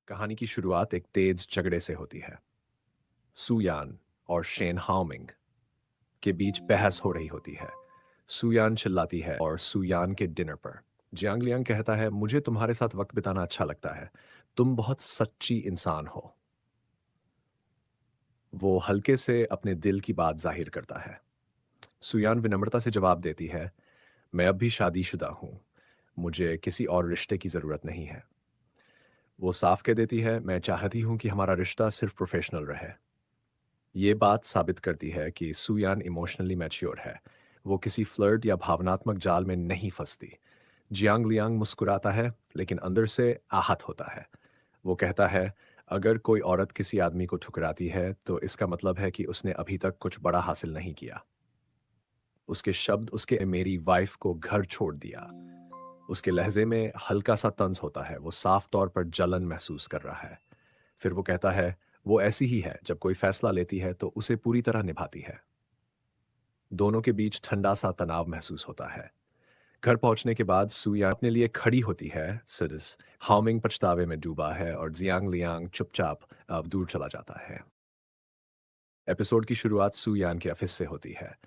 कहानी की शुरुआत एक तेज झगड़े से होती है। सुयान और शेन हाओमिंग के बीच बहस हो रही होती है। सुयान चिल्लाती है और सुयान के डिनर पर जियांग लियांग कहता है, मुझे तुम्हारे साथ वक्त बिताना अच्छा लगता है। तुम बहुत सच्ची इंसान हो। वो हल्के से अपने दिल की बात जाहिर करता है। सुयान विनम्रता से जवाब देती है, मैं अब भी शादीशुदा हूं। मुझे किसी और रिश्ते की जरूरत नहीं है। वो साफ कह देती है, मैं चाहती हूं कि हमारा रिश्ता सिर्फ प्रोफेशनल रहे। ये बात साबित करती है कि सुयान इमोशनली मैच्योर है। वो किसी फ्लर्ट या भावनात्मक जाल में नहीं फंसती। जियांग लियांग मुस्कुराता है, लेकिन अंदर से आहत होता है। वो कहता है, अगर कोई औरत किसी आदमी को ठुकराती है तो इसका मतलब है कि उसने अभी तक कुछ बड़ा हासिल नहीं किया। उसके शब्द उसके मेरी वाइफ को घर छोड़ दिया। उसके लहजे में हल्का सा तंज होता है। वो साफ तौर पर जलन महसूस कर रहा है। फिर वो कहता है, वो ऐसी ही है, जब कोई फैसला लेती है तो उसे पूरी तरह निभाती है। दोनों के बीच ठंडा सा तनाव महसूस होता है। घर पहुंचने के बाद सुया अपने लिए खड़ी होती है। सिर्फ हाओमिंग पछतावे में डूबा है और जियांग लियांग चुपचाप अब दूर चला जाता है। एपिसोड की शुरुआत सुयान के ऑफिस से होती है।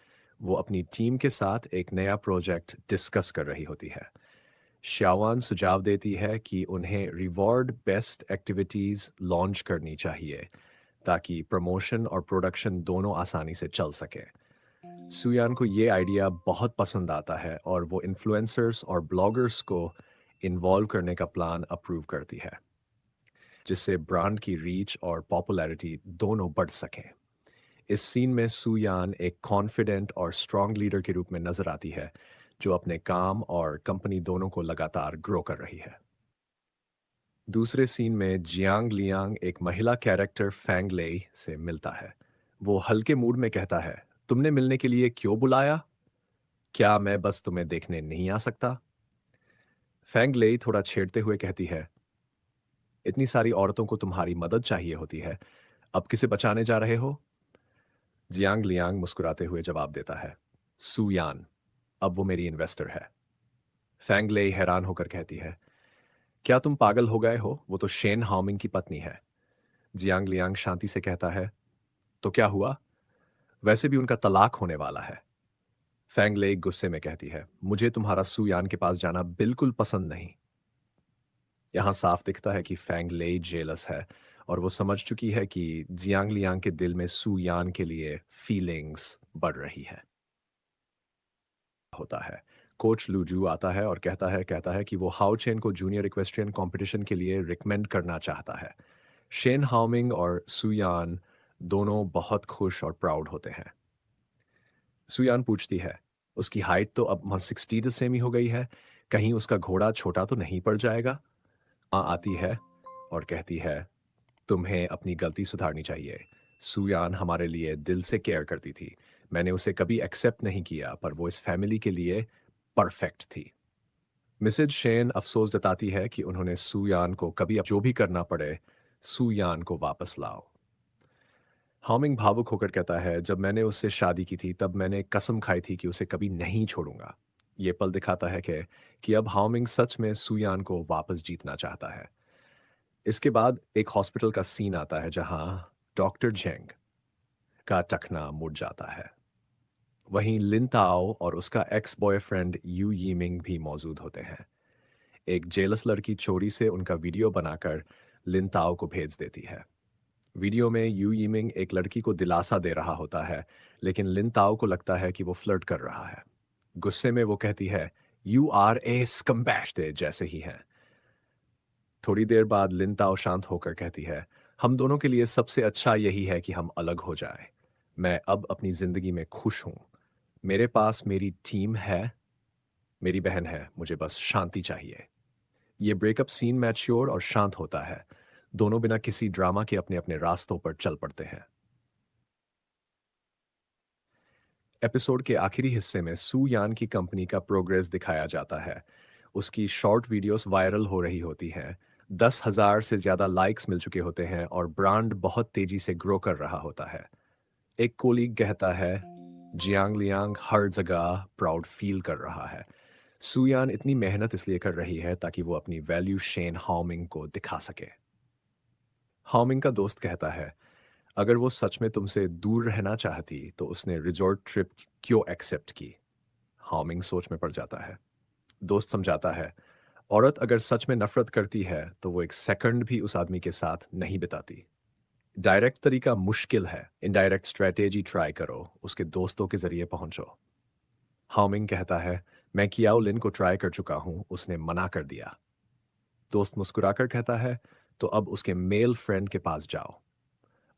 वो अपनी टीम के साथ एक नया प्रोजेक्ट डिस्कस कर रही होती है। श्यावान सुझाव देती है कि उन्हें रिवॉर्ड बेस्ट एक्टिविटीज लॉन्च करनी चाहिए ताकि प्रमोशन और प्रोडक्शन दोनों आसानी से चल सके। सुयान को ये आइडिया बहुत पसंद आता है और वो इन्फ्लुएंसर्स और ब्लॉगर्स को इन्वॉल्व करने का प्लान अप्रूव करती है, जिससे ब्रांड की रीच और पॉपुलैरिटी दोनों बढ़ सकें। इस सीन में सुयान एक कॉन्फिडेंट और स्ट्रांग लीडर के रूप में नजर आती है, जो अपने काम और कंपनी दोनों को लगातार ग्रो कर रही है। दूसरे सीन में जियांग लियांग एक महिला कैरेक्टर फैंग लेई से मिलता है। वो हल्के मूड में कहता है, तुमने मिलने के लिए क्यों बुलाया? क्या मैं बस तुम्हें देखने नहीं आ सकता? फैंग लेई थोड़ा छेड़ते हुए कहती है, इतनी सारी औरतों को तुम्हारी मदद चाहिए होती है, अब किसे बचाने जा रहे हो? जियांग लियांग मुस्कुराते हुए जवाब देता है, सुयान, अब वो मेरी इन्वेस्टर है। फैंग लेई हैरान होकर कहती है, क्या तुम पागल हो गए हो? वो तो शेन हाओमिंग की पत्नी है। जियांग लियांग शांति से कहता है, तो क्या हुआ? वैसे भी उनका तलाक होने वाला है। फैंग लेई गुस्से में कहती है, मुझे तुम्हारा सुयान के पास जाना बिल्कुल पसंद नहीं। यहां साफ दिखता है कि फैंग लेई जेलस है और वो समझ चुकी है कि जियांग लियांग के दिल में सुयान के लिए फीलिंग्स बढ़ रही है। होता है। कोच लूजू आता है और कहता है कि वो हाओ चेन को जूनियर इक्वेस्ट्रियन कंपटीशन के लिए रिकमेंड करना चाहता है। शेन हाओमिंग और सुयान दोनों बहुत खुश और प्राउड होते हैं। सुयान पूछती है, उसकी हाइट तो अब 160 द सेमी हो गई है, कहीं उसका घोड़ा छोटा तो नहीं पड़ जाएगा? माँ आती है और कहती है, तुम्हें अपनी गलती सुधारनी चाहिए। सुयान हमारे लिए दिल से केयर करती थी। मैंने उसे कभी एक्सेप्ट नहीं किया, पर वो इस फैमिली के लिए परफेक्ट थी। मिसेज शेन अफसोस जताती है कि उन्होंने सुयान को कभी जो भी करना पड़े, सुयान को वापस लाओ। हामिंग भावुक होकर कहता है, जब मैंने उससे शादी की थी तब मैंने कसम खाई थी कि उसे कभी नहीं छोड़ूंगा। ये पल दिखाता है कि अब हामिंग सच में सुयान को वापस जीतना चाहता है। इसके बाद एक हॉस्पिटल का सीन आता है जहां डॉक्टर जेंग का टखना मुड़ जाता है। वहीं लिन ताओ और उसका एक्स बॉयफ्रेंड यू यीमिंग भी मौजूद होते हैं। एक जेलस लड़की चोरी से उनका वीडियो बनाकर लिन ताओ को भेज देती है। वीडियो में यू यीमिंग एक लड़की को दिलासा दे रहा होता है, लेकिन लिन ताओ को लगता है कि वो फ्लर्ट कर रहा है। गुस्से में वो कहती है, यू आर ए स्कम्बैश, जैसे ही हैं। थोड़ी देर बाद लिन ताओ शांत होकर कहती है, हम दोनों के लिए सबसे अच्छा यही है कि हम अलग हो जाएं। मैं अब अपनी जिंदगी में खुश हूं। मेरे पास मेरी टीम है, मेरी बहन है, मुझे बस शांति चाहिए। ये ब्रेकअप सीन मैच्योर और शांत होता है। दोनों बिना किसी ड्रामा के अपने अपने रास्तों पर चल पड़ते हैं। एपिसोड के आखिरी हिस्से में सू यान की कंपनी का प्रोग्रेस दिखाया जाता है। उसकी शॉर्ट वीडियोस वायरल हो रही होती हैं। 10,000 से ज्यादा लाइक्स मिल चुके होते हैं और ब्रांड बहुत तेजी से ग्रो कर रहा होता है। एक कोलीग कहता है, जियांग लियांग हर जगह प्राउड फील कर रहा है। सुयान इतनी मेहनत इसलिए कर रही है ताकि वो अपनी वैल्यू शेन हाओमिंग को दिखा सके। हाओमिंग का दोस्त कहता है, अगर वो सच में तुमसे दूर रहना चाहती तो उसने रिजॉर्ट ट्रिप क्यों एक्सेप्ट की? हाओमिंग सोच में पड़ जाता है। दोस्त समझाता है, औरत अगर सच में नफरत करती है तो वो एक सेकंड भी उस आदमी के साथ नहीं बिताती। डायरेक्ट तरीका मुश्किल है, इनडायरेक्ट स्ट्रेटेजी ट्राई करो, उसके दोस्तों के जरिए पहुंचो। हाओमिंग कहता है, मैं कियाओ लिन को ट्राई कर चुका हूं, उसने मना कर दिया। दोस्त मुस्कुराकर कहता है, तो अब उसके मेल फ्रेंड के पास जाओ।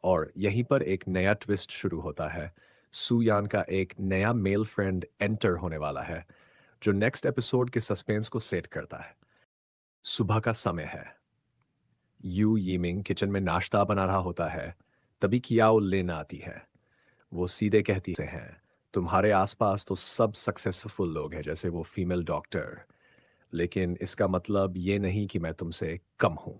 और यहीं पर एक नया ट्विस्ट शुरू होता है। सुयान का एक नया मेल फ्रेंड एंटर होने वाला है, जो नेक्स्ट एपिसोड के सस्पेंस को सेट करता है। सुबह का समय है। यू यीमिंग किचन में नाश्ता बना रहा होता है, तभी कियाओ लिन आती है। वो सीधे कहती से हैं, तुम्हारे आसपास तो सब सक्सेसफुल लोग हैं, जैसे वो फीमेल डॉक्टर, लेकिन इसका मतलब ये नहीं कि मैं तुमसे कम हूं।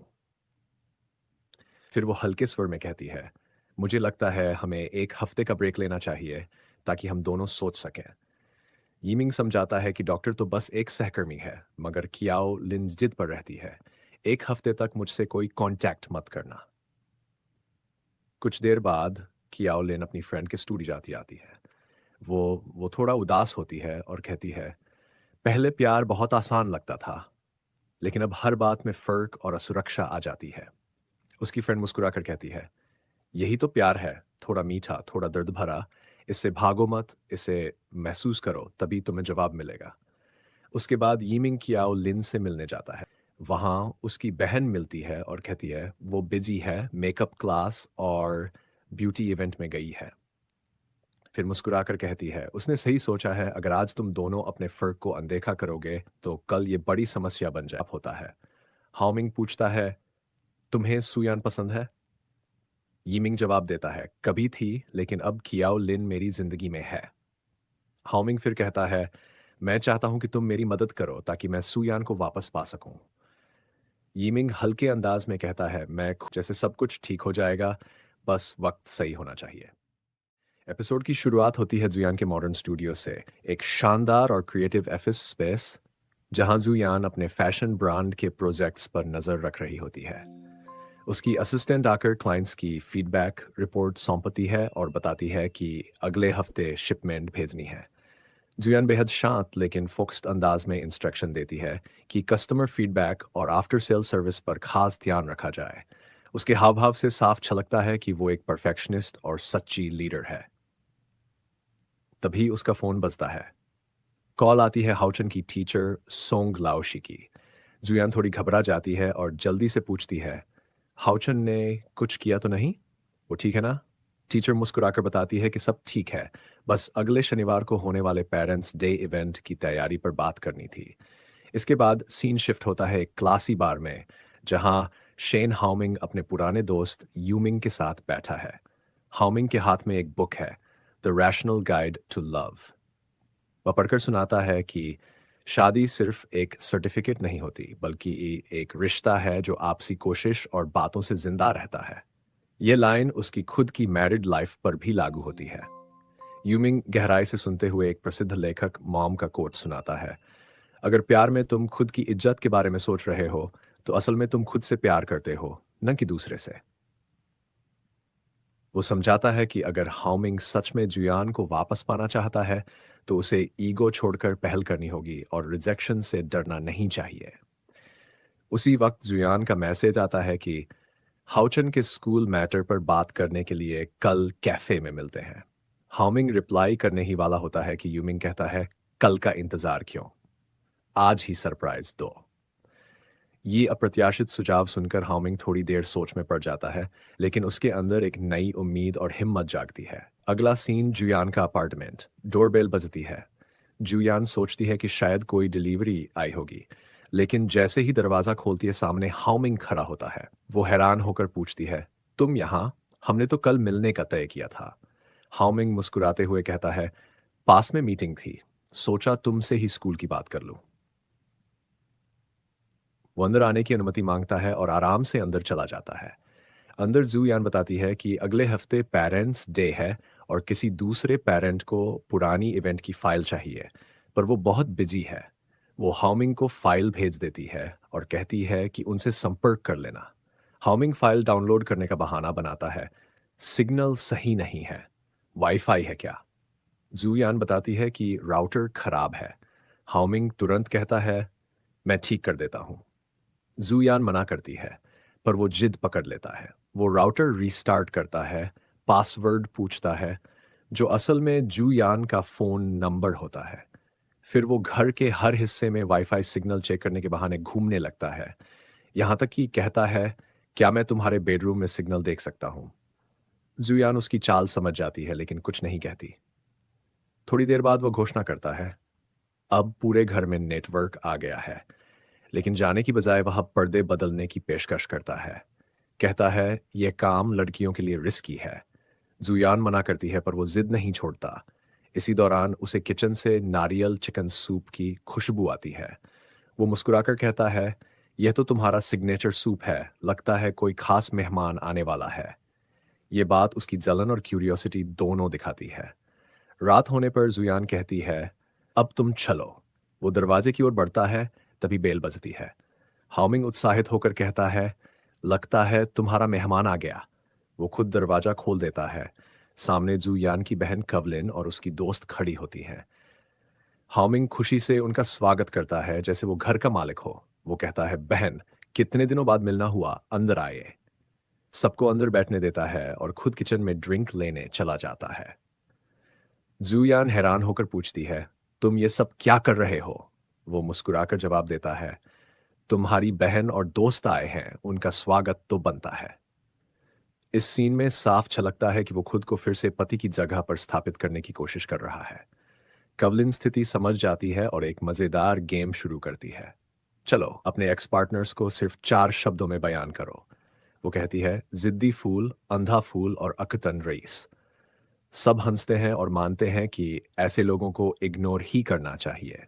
फिर वो हल्के स्वर में कहती है, मुझे लगता है हमें एक हफ्ते का ब्रेक लेना चाहिए ताकि हम दोनों सोच सकें। यीमिंग समझाता है कि डॉक्टर तो बस एक सहकर्मी है, मगर कियाओ लिन जिद पर रहती है, एक हफ्ते तक मुझसे कोई कांटेक्ट मत करना। कुछ देर बाद कियाओ लिन अपनी फ्रेंड के स्टूडियो जाती आती है। वो थोड़ा उदास होती है और कहती है, पहले प्यार बहुत आसान लगता था, लेकिन अब हर बात में फर्क और असुरक्षा आ जाती है। उसकी फ्रेंड मुस्कुराकर कहती है, यही तो प्यार है, थोड़ा मीठा, थोड़ा दर्द भरा। इससे भागो मत, इसे महसूस करो, तभी तुम्हें जवाब मिलेगा। उसके बाद यीमिंग कियाओ लिन से मिलने जाता है। वहाँ उसकी बहन मिलती है और कहती है वो बिजी है, मेकअप क्लास और ब्यूटी इवेंट में गई है। फिर मुस्कुराकर कहती है, उसने सही सोचा है, अगर आज तुम दोनों अपने फर्क को अनदेखा करोगे तो कल ये बड़ी समस्या बन जाए होता है। हाओमिंग पूछता है, तुम्हें सुयान पसंद है? यीमिंग जवाब देता है, कभी थी, लेकिन अब कियाओ लिन मेरी जिंदगी में है। हाओमिंग फिर कहता है, मैं चाहता हूं कि तुम मेरी मदद करो ताकि मैं सुयान को वापस पा सकूं। यीमिंग हल्के अंदाज में कहता है, जैसे सब कुछ ठीक हो जाएगा, बस वक्त सही होना चाहिए। एपिसोड की शुरुआत होती है जुयान के मॉडर्न स्टूडियो से, एक शानदार और क्रिएटिव ऑफिस स्पेस जहां जुयान अपने फैशन ब्रांड के प्रोजेक्ट्स पर नजर रख रही होती है। उसकी असिस्टेंट आकर क्लाइंट्स की फीडबैक रिपोर्ट सौंपती है और बताती है कि अगले हफ्ते शिपमेंट भेजनी है। जुयान बेहद शांत लेकिन फोकस्ड अंदाज में इंस्ट्रक्शन देती है कि कस्टमर फीडबैक और आफ्टर सेल सर्विस पर खास ध्यान रखा जाए। उसके हाव भाव से साफ झलकता है कि वो एक परफेक्शनिस्ट और सच्ची लीडर है। तभी उसका फोन बजता है। कॉल आती है हाउचन की टीचर सोंग लाओशी की। जुयान थोड़ी घबरा जाती है और जल्दी से पूछती है, हाउचन ने कुछ किया तो नहीं? वो ठीक है ना? टीचर मुस्कुराकर बताती है कि सब ठीक है, बस अगले शनिवार को होने वाले पेरेंट्स डे इवेंट की तैयारी पर बात करनी थी। इसके बाद सीन शिफ्ट होता है एक क्लासी बार में, जहां शेन हाउमिंग अपने पुराने दोस्त यूमिंग के साथ बैठा है। हाउमिंग के हाथ में एक बुक है, the rational guide to love. वह पढ़कर सुनाता है कि शादी सिर्फ एक सर्टिफिकेट नहीं होती, बल्कि एक रिश्ता है जो आपसी कोशिश और बातों से जिंदा रहता है। ये लाइन उसकी खुद की मैरिड लाइफ पर भी लागू होती है। यूमिंग गहराई से सुनते हुए एक प्रसिद्ध लेखक मॉम का कोट सुनाता है, अगर प्यार में तुम खुद की इज्जत के बारे में सोच रहे हो तो असल में तुम खुद से प्यार करते हो, न कि दूसरे से। वो समझाता है कि अगर हाउमिंग सच में जुयान को वापस पाना चाहता है तो उसे ईगो छोड़कर पहल करनी होगी और रिजेक्शन से डरना नहीं चाहिए। उसी वक्त जुयान का मैसेज आता है कि हाउचन के स्कूल मैटर पर बात करने के लिए कल कैफे में मिलते हैं। हाउमिंग रिप्लाई करने ही वाला होता है कि यूमिंग कहता है, कल का इंतजार क्यों, आज ही सरप्राइज दो। ये अप्रत्याशित सुझाव सुनकर हाउमिंग थोड़ी देर सोच में पड़ जाता है, लेकिन उसके अंदर एक नई उम्मीद और हिम्मत जागती है। अगला सीन जुयान का अपार्टमेंट। डोरबेल बजती है। जुयान सोचती है कि शायद कोई डिलीवरी आई होगी, लेकिन जैसे ही दरवाजा खोलती है सामने हाउमिंग खड़ा होता है। वो हैरान होकर पूछती है, तुम यहाँ? हमने तो कल मिलने का तय किया था। हाउमिंग मुस्कुराते हुए कहता है, पास में मीटिंग थी, सोचा तुमसे ही स्कूल की बात कर लूं। वो अंदर आने की अनुमति मांगता है और आराम से अंदर चला जाता है। अंदर जूयान बताती है कि अगले हफ्ते पेरेंट्स डे है और किसी दूसरे पेरेंट को पुरानी इवेंट की फाइल चाहिए, पर वो बहुत बिजी है। वो हाउमिंग को फाइल भेज देती है और कहती है कि उनसे संपर्क कर लेना। हाउमिंग फाइल डाउनलोड करने का बहाना बनाता है। सिग्नल सही नहीं है। वाईफाई है क्या? जूयान बताती है कि राउटर खराब है। हाउमिंग तुरंत कहता है, मैं ठीक कर देता हूँ। जूयान मना करती है, पर वो जिद पकड़ लेता है। वो राउटर रीस्टार्ट करता है, पासवर्ड पूछता है, जो असल में जूयान का फोन नंबर होता है। फिर वो घर के हर हिस्से में वाईफाई सिग्नल चेक करने के बहाने घूमने लगता है। यहां तक कि कहता है, क्या मैं तुम्हारे बेडरूम में सिग्नल देख सकता हूं? जुयान उसकी चाल समझ जाती है लेकिन कुछ नहीं कहती। थोड़ी देर बाद वो घोषणा करता है, अब पूरे घर में नेटवर्क आ गया है। लेकिन जाने की बजाय वह पर्दे बदलने की पेशकश करता है। कहता है, यह काम लड़कियों के लिए रिस्की है। जुयान मना करती है पर वो जिद नहीं छोड़ता। इसी दौरान उसे किचन से नारियल चिकन सूप की खुशबू आती है। वो मुस्कुराकर कहता है, यह तो तुम्हारा सिग्नेचर सूप है, लगता है कोई खास मेहमान आने वाला है। ये बात उसकी जलन और क्यूरियोसिटी दोनों दिखाती है। रात होने पर जुयान कहती है, अब तुम चलो। वो दरवाजे की ओर बढ़ता है, तभी बेल बजती है। हाउमिंग उत्साहित होकर कहता है, लगता है तुम्हारा मेहमान आ गया। वो खुद दरवाजा खोल देता है। सामने जुयान की बहन कवलिन और उसकी दोस्त खड़ी होती हैं। हाउमिंग खुशी से उनका स्वागत करता है जैसे वो घर का मालिक हो। वो कहता है, बहन, कितने दिनों बाद मिलना हुआ, अंदर आए। सबको अंदर बैठने देता है और खुद किचन में ड्रिंक लेने चला जाता है। जूयान हैरान होकर पूछती है, तुम ये सब क्या कर रहे हो? वो मुस्कुराकर जवाब देता है, तुम्हारी बहन और दोस्त आए हैं, उनका स्वागत तो बनता है। इस सीन में साफ झलकता है कि वो खुद को फिर से पति की जगह पर स्थापित करने की कोशिश कर रहा है। कवलिन स्थिति समझ जाती है और एक मजेदार गेम शुरू करती है। चलो अपने एक्स पार्टनर्स को सिर्फ 4 शब्दों में बयान करो। वो कहती है, जिद्दी फूल, अंधा फूल और अकतन रईस। सब हंसते हैं और मानते हैं कि ऐसे लोगों को इग्नोर ही करना चाहिए।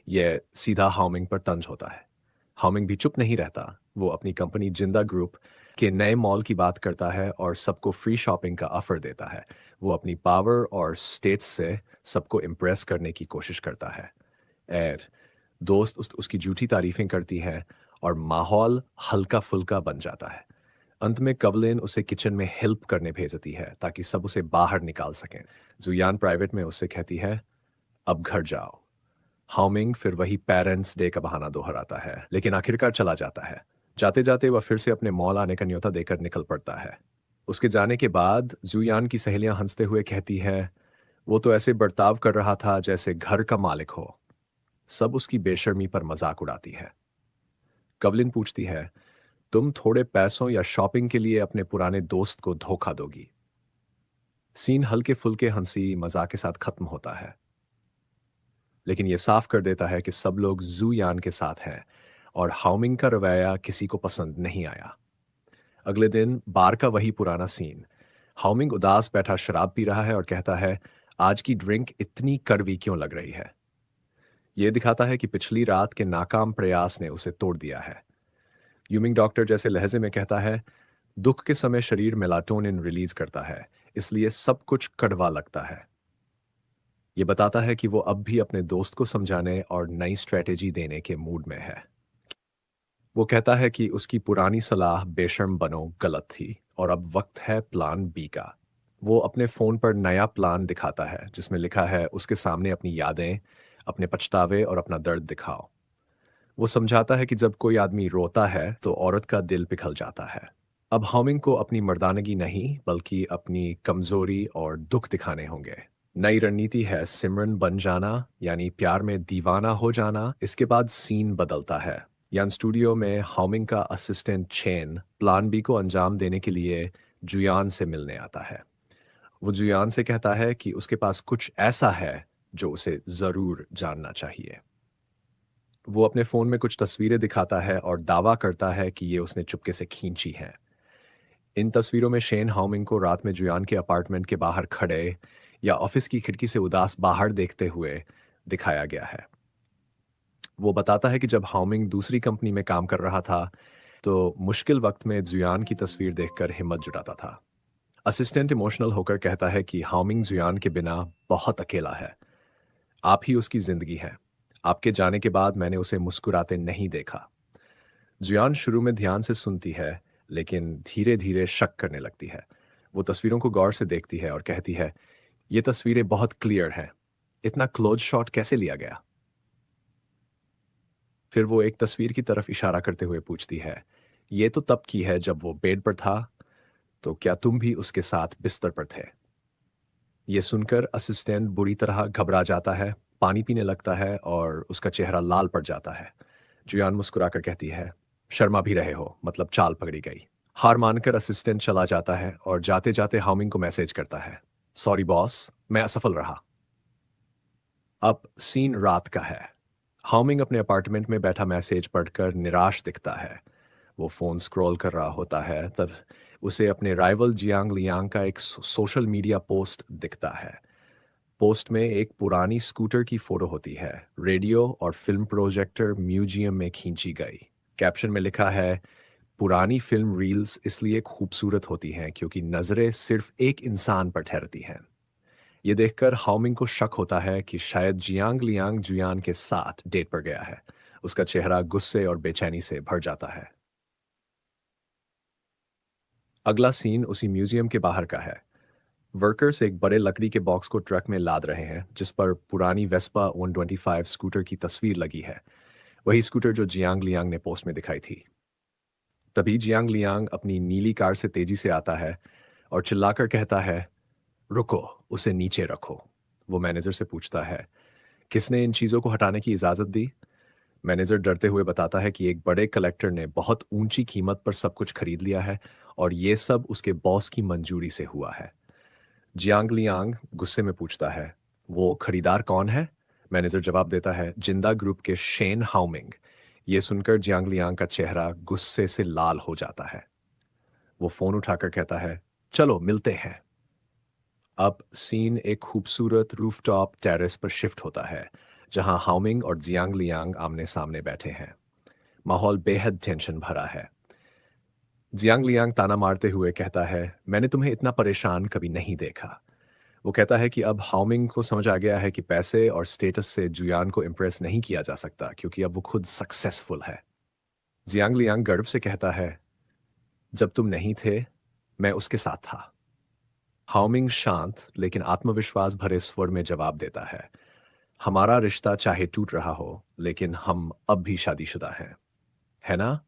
यह सीधा हाउमिंग पर तंज होता है। हाउमिंग भी चुप नहीं रहता। वो अपनी कंपनी जिंदा ग्रुप के नए मॉल की बात करता है और सबको फ्री शॉपिंग का ऑफर देता है। वो अपनी पावर और स्टेट्स से सबको इम्प्रेस करने की कोशिश करता है। एर दोस्त उसकी झूठी तारीफें करती हैं और माहौल हल्का फुल्का बन जाता है। अंत में कवलिन उसे किचन में हेल्प करने भेजती है ताकि सब उसे बाहर निकाल सकें। जुयान प्राइवेट में उससे कहती है, अब घर जाओ। हाउमिंग फिर वही पेरेंट्स डे का बहाना दोहराता है लेकिन आखिरकार चला जाता है। जाते जाते वह फिर से अपने मॉल आने का न्योता देकर निकल पड़ता है। उसके जाने के बाद जुयान की सहेलियां हंसते हुए कहती है, वो तो ऐसे बर्ताव कर रहा था जैसे घर का मालिक हो। सब उसकी बेशर्मी पर मजाक उड़ाती है। कवलिन पूछती है, तुम थोड़े पैसों या शॉपिंग के लिए अपने पुराने दोस्त को धोखा दोगी? सीन हल्के फुल्के हंसी मजाक के साथ खत्म होता है, लेकिन यह साफ कर देता है कि सब लोग जूयान के साथ हैं और हाउमिंग का रवैया किसी को पसंद नहीं आया। अगले दिन बार का वही पुराना सीन। हाउमिंग उदास बैठा शराब पी रहा है और कहता है, आज की ड्रिंक इतनी कड़वी क्यों लग रही है? यह दिखाता है कि पिछली रात के नाकाम प्रयास ने उसे तोड़ दिया है। यूमिंग डॉक्टर जैसे लहजे में कहता है, दुख के समय शरीर मेलाटोनिन रिलीज करता है, इसलिए सब कुछ कड़वा लगता है। यह बताता है कि वो अब भी अपने दोस्त को समझाने और नई स्ट्रेटेजी देने के मूड में है। वो कहता है कि उसकी पुरानी सलाह बेशर्म बनो गलत थी और अब वक्त है प्लान बी का। वो अपने फोन पर नया प्लान दिखाता है जिसमें लिखा है, उसके सामने अपनी यादें, अपने पछतावे और अपना दर्द दिखाओ। वो समझाता है कि जब कोई आदमी रोता है तो औरत का दिल पिघल जाता है। अब हामिंग को अपनी मर्दानगी नहीं बल्कि अपनी कमजोरी और दुख दिखाने होंगे। नई रणनीति है सिमरन बन जाना, यानी प्यार में दीवाना हो जाना। इसके बाद सीन बदलता है। यान स्टूडियो में हामिंग का असिस्टेंट चेन प्लान बी को अंजाम देने के लिए जुयान से मिलने आता है। वो जुयान से कहता है कि उसके पास कुछ ऐसा है जो उसे जरूर जानना चाहिए। वो अपने फोन में कुछ तस्वीरें दिखाता है और दावा करता है कि ये उसने चुपके से खींची हैं। इन तस्वीरों में शेन हाउमिंग को रात में जुयान के अपार्टमेंट के बाहर खड़े या ऑफिस की खिड़की से उदास बाहर देखते हुए दिखाया गया है। वो बताता है कि जब हाउमिंग दूसरी कंपनी में काम कर रहा था तो मुश्किल वक्त में जुयान की तस्वीर देखकर हिम्मत जुटाता था। असिस्टेंट इमोशनल होकर कहता है कि हाउमिंग जुयान के बिना बहुत अकेला है। आप ही उसकी जिंदगी है। आपके जाने के बाद मैंने उसे मुस्कुराते नहीं देखा। जुयान शुरू में ध्यान से सुनती है, लेकिन धीरे धीरे शक करने लगती है। वो तस्वीरों को गौर से देखती है और कहती है, ये तस्वीरें बहुत क्लियर हैं, इतना क्लोज शॉट कैसे लिया गया? फिर वो एक तस्वीर की तरफ इशारा करते हुए पूछती है, ये तो तब की है जब वो बेड पर था, तो क्या तुम भी उसके साथ बिस्तर पर थे? ये सुनकर असिस्टेंट बुरी तरह घबरा जाता है, पानी पीने लगता है और उसका चेहरा लाल पड़ जाता है। जुयान मुस्कुराकर कहती है, शर्मा भी रहे हो, मतलब चाल पकड़ी गई। हार मानकर असिस्टेंट चला जाता है और जाते जाते हाउमिंग को मैसेज करता है, सॉरी बॉस, मैं असफल रहा। अब सीन रात का है। हाउमिंग अपने अपार्टमेंट में बैठा मैसेज पढ़कर निराश दिखता है। वो फोन स्क्रॉल कर रहा होता है, तब उसे अपने राइवल जियांग लियांग का एक सोशल मीडिया पोस्ट दिखता है। पोस्ट में एक पुरानी स्कूटर की फोटो होती है, रेडियो और फिल्म प्रोजेक्टर म्यूजियम में खींची गई। कैप्शन में लिखा है, पुरानी फिल्म रील्स इसलिए खूबसूरत होती हैं क्योंकि नजरें सिर्फ एक इंसान पर ठहरती हैं। ये देखकर हाओमिंग को शक होता है कि शायद जियांग लियांग जुयान के साथ डेट पर गया है। उसका चेहरा गुस्से और बेचैनी से भर जाता है। अगला सीन उसी म्यूजियम के बाहर का है। वर्कर्स एक बड़े लकड़ी के बॉक्स को ट्रक में लाद रहे हैं, जिस पर पुरानी वेस्पा 125 स्कूटर की तस्वीर लगी है। वही स्कूटर जो जियांग लियांग ने पोस्ट में दिखाई थी। तभी जियांग लियांग अपनी नीली कार से तेजी से आता है और चिल्लाकर कहता है, रुको, उसे नीचे रखो। वो मैनेजर से पूछता है, किसने इन चीज़ों को हटाने की इजाज़त दी? मैनेजर डरते हुए बताता है कि एक बड़े कलेक्टर ने बहुत ऊंची कीमत पर सब कुछ खरीद लिया है और ये सब उसके बॉस की मंजूरी से हुआ है। जियांग लियांग गुस्से में पूछता है, वो खरीदार कौन है? मैनेजर जवाब देता है, जिंदा ग्रुप के शेन हाउमिंग। ये सुनकर जियांग लियांग का चेहरा गुस्से से लाल हो जाता है। वो फोन उठाकर कहता है, चलो मिलते हैं। अब सीन एक खूबसूरत रूफटॉप टेरेस पर शिफ्ट होता है, जहां हाउमिंग और जियांग लियांग आमने सामने बैठे हैं। माहौल बेहद टेंशन भरा है। जियांग लियांग ताना मारते हुए कहता है, मैंने तुम्हें इतना परेशान कभी नहीं देखा। वो कहता है कि अब हाउमिंग को समझ आ गया है कि पैसे और स्टेटस से जुयान को इम्प्रेस नहीं किया जा सकता, क्योंकि अब वो खुद सक्सेसफुल है। जियांग लियांग गर्व से कहता है, जब तुम नहीं थे, मैं उसके साथ था। हाउमिंग शांत लेकिन आत्मविश्वास भरे स्वर में जवाब देता है, हमारा रिश्ता चाहे टूट रहा हो, लेकिन हम अब भी शादीशुदा हैं, है ना?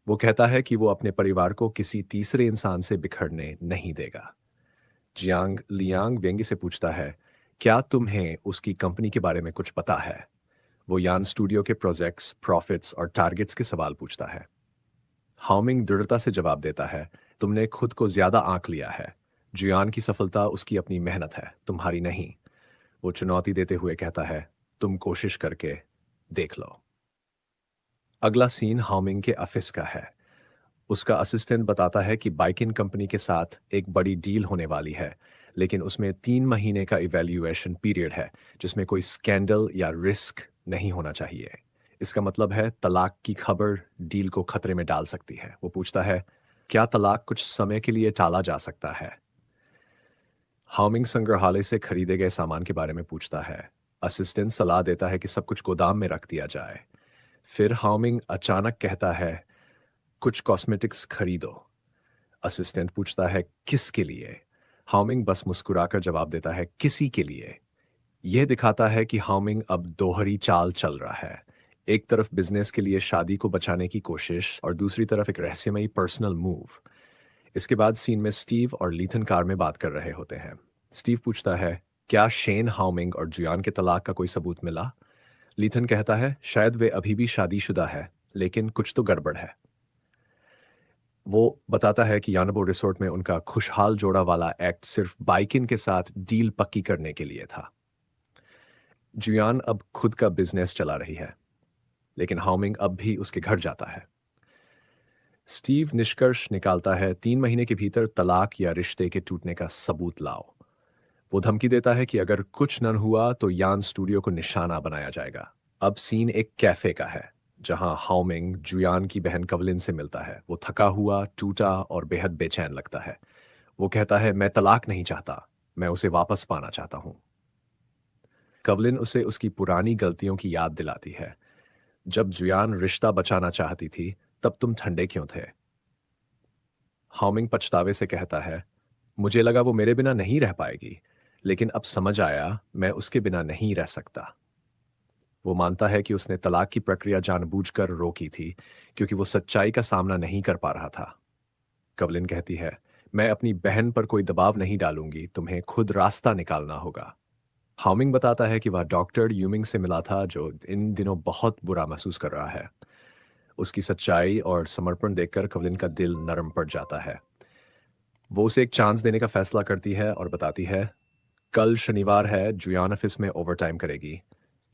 वो कहता है कि वो अपने परिवार को किसी तीसरे इंसान से बिखरने नहीं देगा। जियांग लियांग व्यंग्य से पूछता है, क्या तुम्हें उसकी कंपनी के बारे में कुछ पता है? वो यान स्टूडियो के प्रोजेक्ट्स, प्रॉफिट्स और टारगेट्स के सवाल पूछता है। हाउमिंग दृढ़ता से जवाब देता है, तुमने खुद को ज्यादा आंक लिया है। जुयान की सफलता उसकी अपनी मेहनत है, तुम्हारी नहीं। वो चुनौती देते हुए कहता है, तुम कोशिश करके देख लो। अगला सीन हाउमिंग के ऑफिस का है। उसका असिस्टेंट बताता है कि बाइकिन कंपनी के साथ एक बड़ी डील होने वाली है, लेकिन उसमें 3 महीने का इवैल्यूएशन पीरियड है, जिसमें कोई स्कैंडल या रिस्क नहीं होना चाहिए। इसका मतलब है तलाक की खबर डील को खतरे में डाल सकती है। वो पूछता है, क्या तलाक कुछ समय के लिए टाला जा सकता है? हाउमिंग संग्रहालय से खरीदे गए सामान के बारे में पूछता है। असिस्टेंट सलाह देता है कि सब कुछ गोदाम में रख दिया जाए। फिर हाउमिंग अचानक कहता है, कुछ कॉस्मेटिक्स खरीदो। असिस्टेंट पूछता है, किसके लिए? हाउमिंग बस मुस्कुराकर जवाब देता है, किसी के लिए। यह दिखाता है कि हाउमिंग अब दोहरी चाल चल रहा है। एक तरफ बिजनेस के लिए शादी को बचाने की कोशिश और दूसरी तरफ एक रहस्यमयी पर्सनल मूव। इसके बाद सीन में स्टीव और लीथन कार में बात कर रहे होते हैं। स्टीव पूछता है, क्या शेन हाउमिंग और जुयान के तलाक का कोई सबूत मिला? लीथन कहता है, शायद वे अभी भी शादीशुदा है, लेकिन कुछ तो गड़बड़ है। वो बताता है कि यानबो रिसोर्ट में उनका खुशहाल जोड़ा वाला एक्ट सिर्फ बाइकिन के साथ डील पक्की करने के लिए था। जुयान अब खुद का बिजनेस चला रही है, लेकिन हाउमिंग अब भी उसके घर जाता है। स्टीव निष्कर्ष निकालता है, 3 महीने के भीतर तलाक या रिश्ते के टूटने का सबूत लाओ। वो धमकी देता है कि अगर कुछ न हुआ तो यान स्टूडियो को निशाना बनाया जाएगा। अब सीन एक कैफे का है, जहां हाउमिंग जुयान की बहन कवलिन से मिलता है। वो थका हुआ, टूटा और बेहद बेचैन लगता है। वो कहता है, मैं तलाक नहीं चाहता, मैं उसे वापस पाना चाहता हूँ। कवलिन उसे उसकी पुरानी गलतियों की याद दिलाती है। जब जुयान रिश्ता बचाना चाहती थी, तब तुम ठंडे क्यों थे? हाओमिंग पछतावे से कहता है, मुझे लगा वो मेरे बिना नहीं रह पाएगी, लेकिन अब समझ आया मैं उसके बिना नहीं रह सकता। वो मानता है कि उसने तलाक की प्रक्रिया जानबूझकर रोकी थी, क्योंकि वो सच्चाई का सामना नहीं कर पा रहा था। कवलिन कहती है, मैं अपनी बहन पर कोई दबाव नहीं डालूंगी, तुम्हें खुद रास्ता निकालना होगा। हाउमिंग बताता है कि वह डॉक्टर यूमिंग से मिला था, जो इन दिनों बहुत बुरा महसूस कर रहा है। उसकी सच्चाई और समर्पण देखकर कवलिन का दिल नरम पड़ जाता है। वो उसे एक चांस देने का फैसला करती है और बताती है, कल शनिवार है, जुयान ऑफिस में ओवरटाइम करेगी,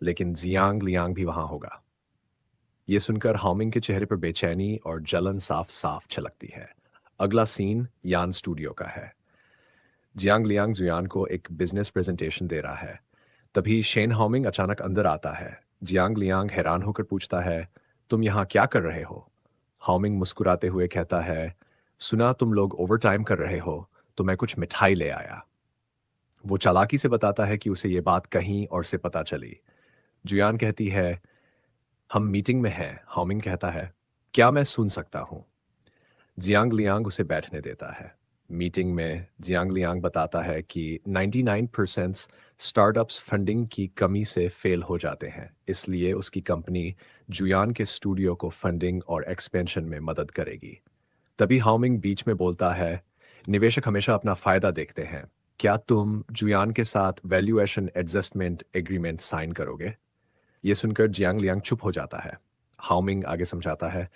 लेकिन जियांग लियांग भी वहां होगा। ये सुनकर हाउमिंग के चेहरे पर बेचैनी और जलन साफ साफ झलकती है। अगला सीन यान स्टूडियो का है। जियांग लियांग जुयान को एक बिजनेस प्रेजेंटेशन दे रहा है। तभी शेन हाउमिंग अचानक अंदर आता है। जियांग लियांग हैरान होकर पूछता है, तुम यहाँ क्या कर रहे हो? हाउमिंग मुस्कुराते हुए कहता है, सुना तुम लोग ओवरटाइम कर रहे हो, तो मैं कुछ मिठाई ले आया। वो चालाकी से बताता है कि उसे ये बात कहीं और से पता चली। जुयान कहती है, हम मीटिंग में हैं। हाउमिंग कहता है, क्या मैं सुन सकता हूँ? जियांग लियांग उसे बैठने देता है। मीटिंग में जियांग लियांग बताता है कि 99% स्टार्टअप्स फंडिंग की कमी से फेल हो जाते हैं, इसलिए उसकी कंपनी जुयान के स्टूडियो को फंडिंग और एक्सपेंशन में मदद करेगी। तभी हाउमिंग बीच में बोलता है, निवेशक हमेशा अपना फायदा देखते हैं। क्या तुम जुयान के साथ वैल्यूएशन एडजस्टमेंट एग्रीमेंट साइन करोगे? ये सुनकर जियांग लियांग चुप हो जाता है। हाउमिंग आगे समझाता है,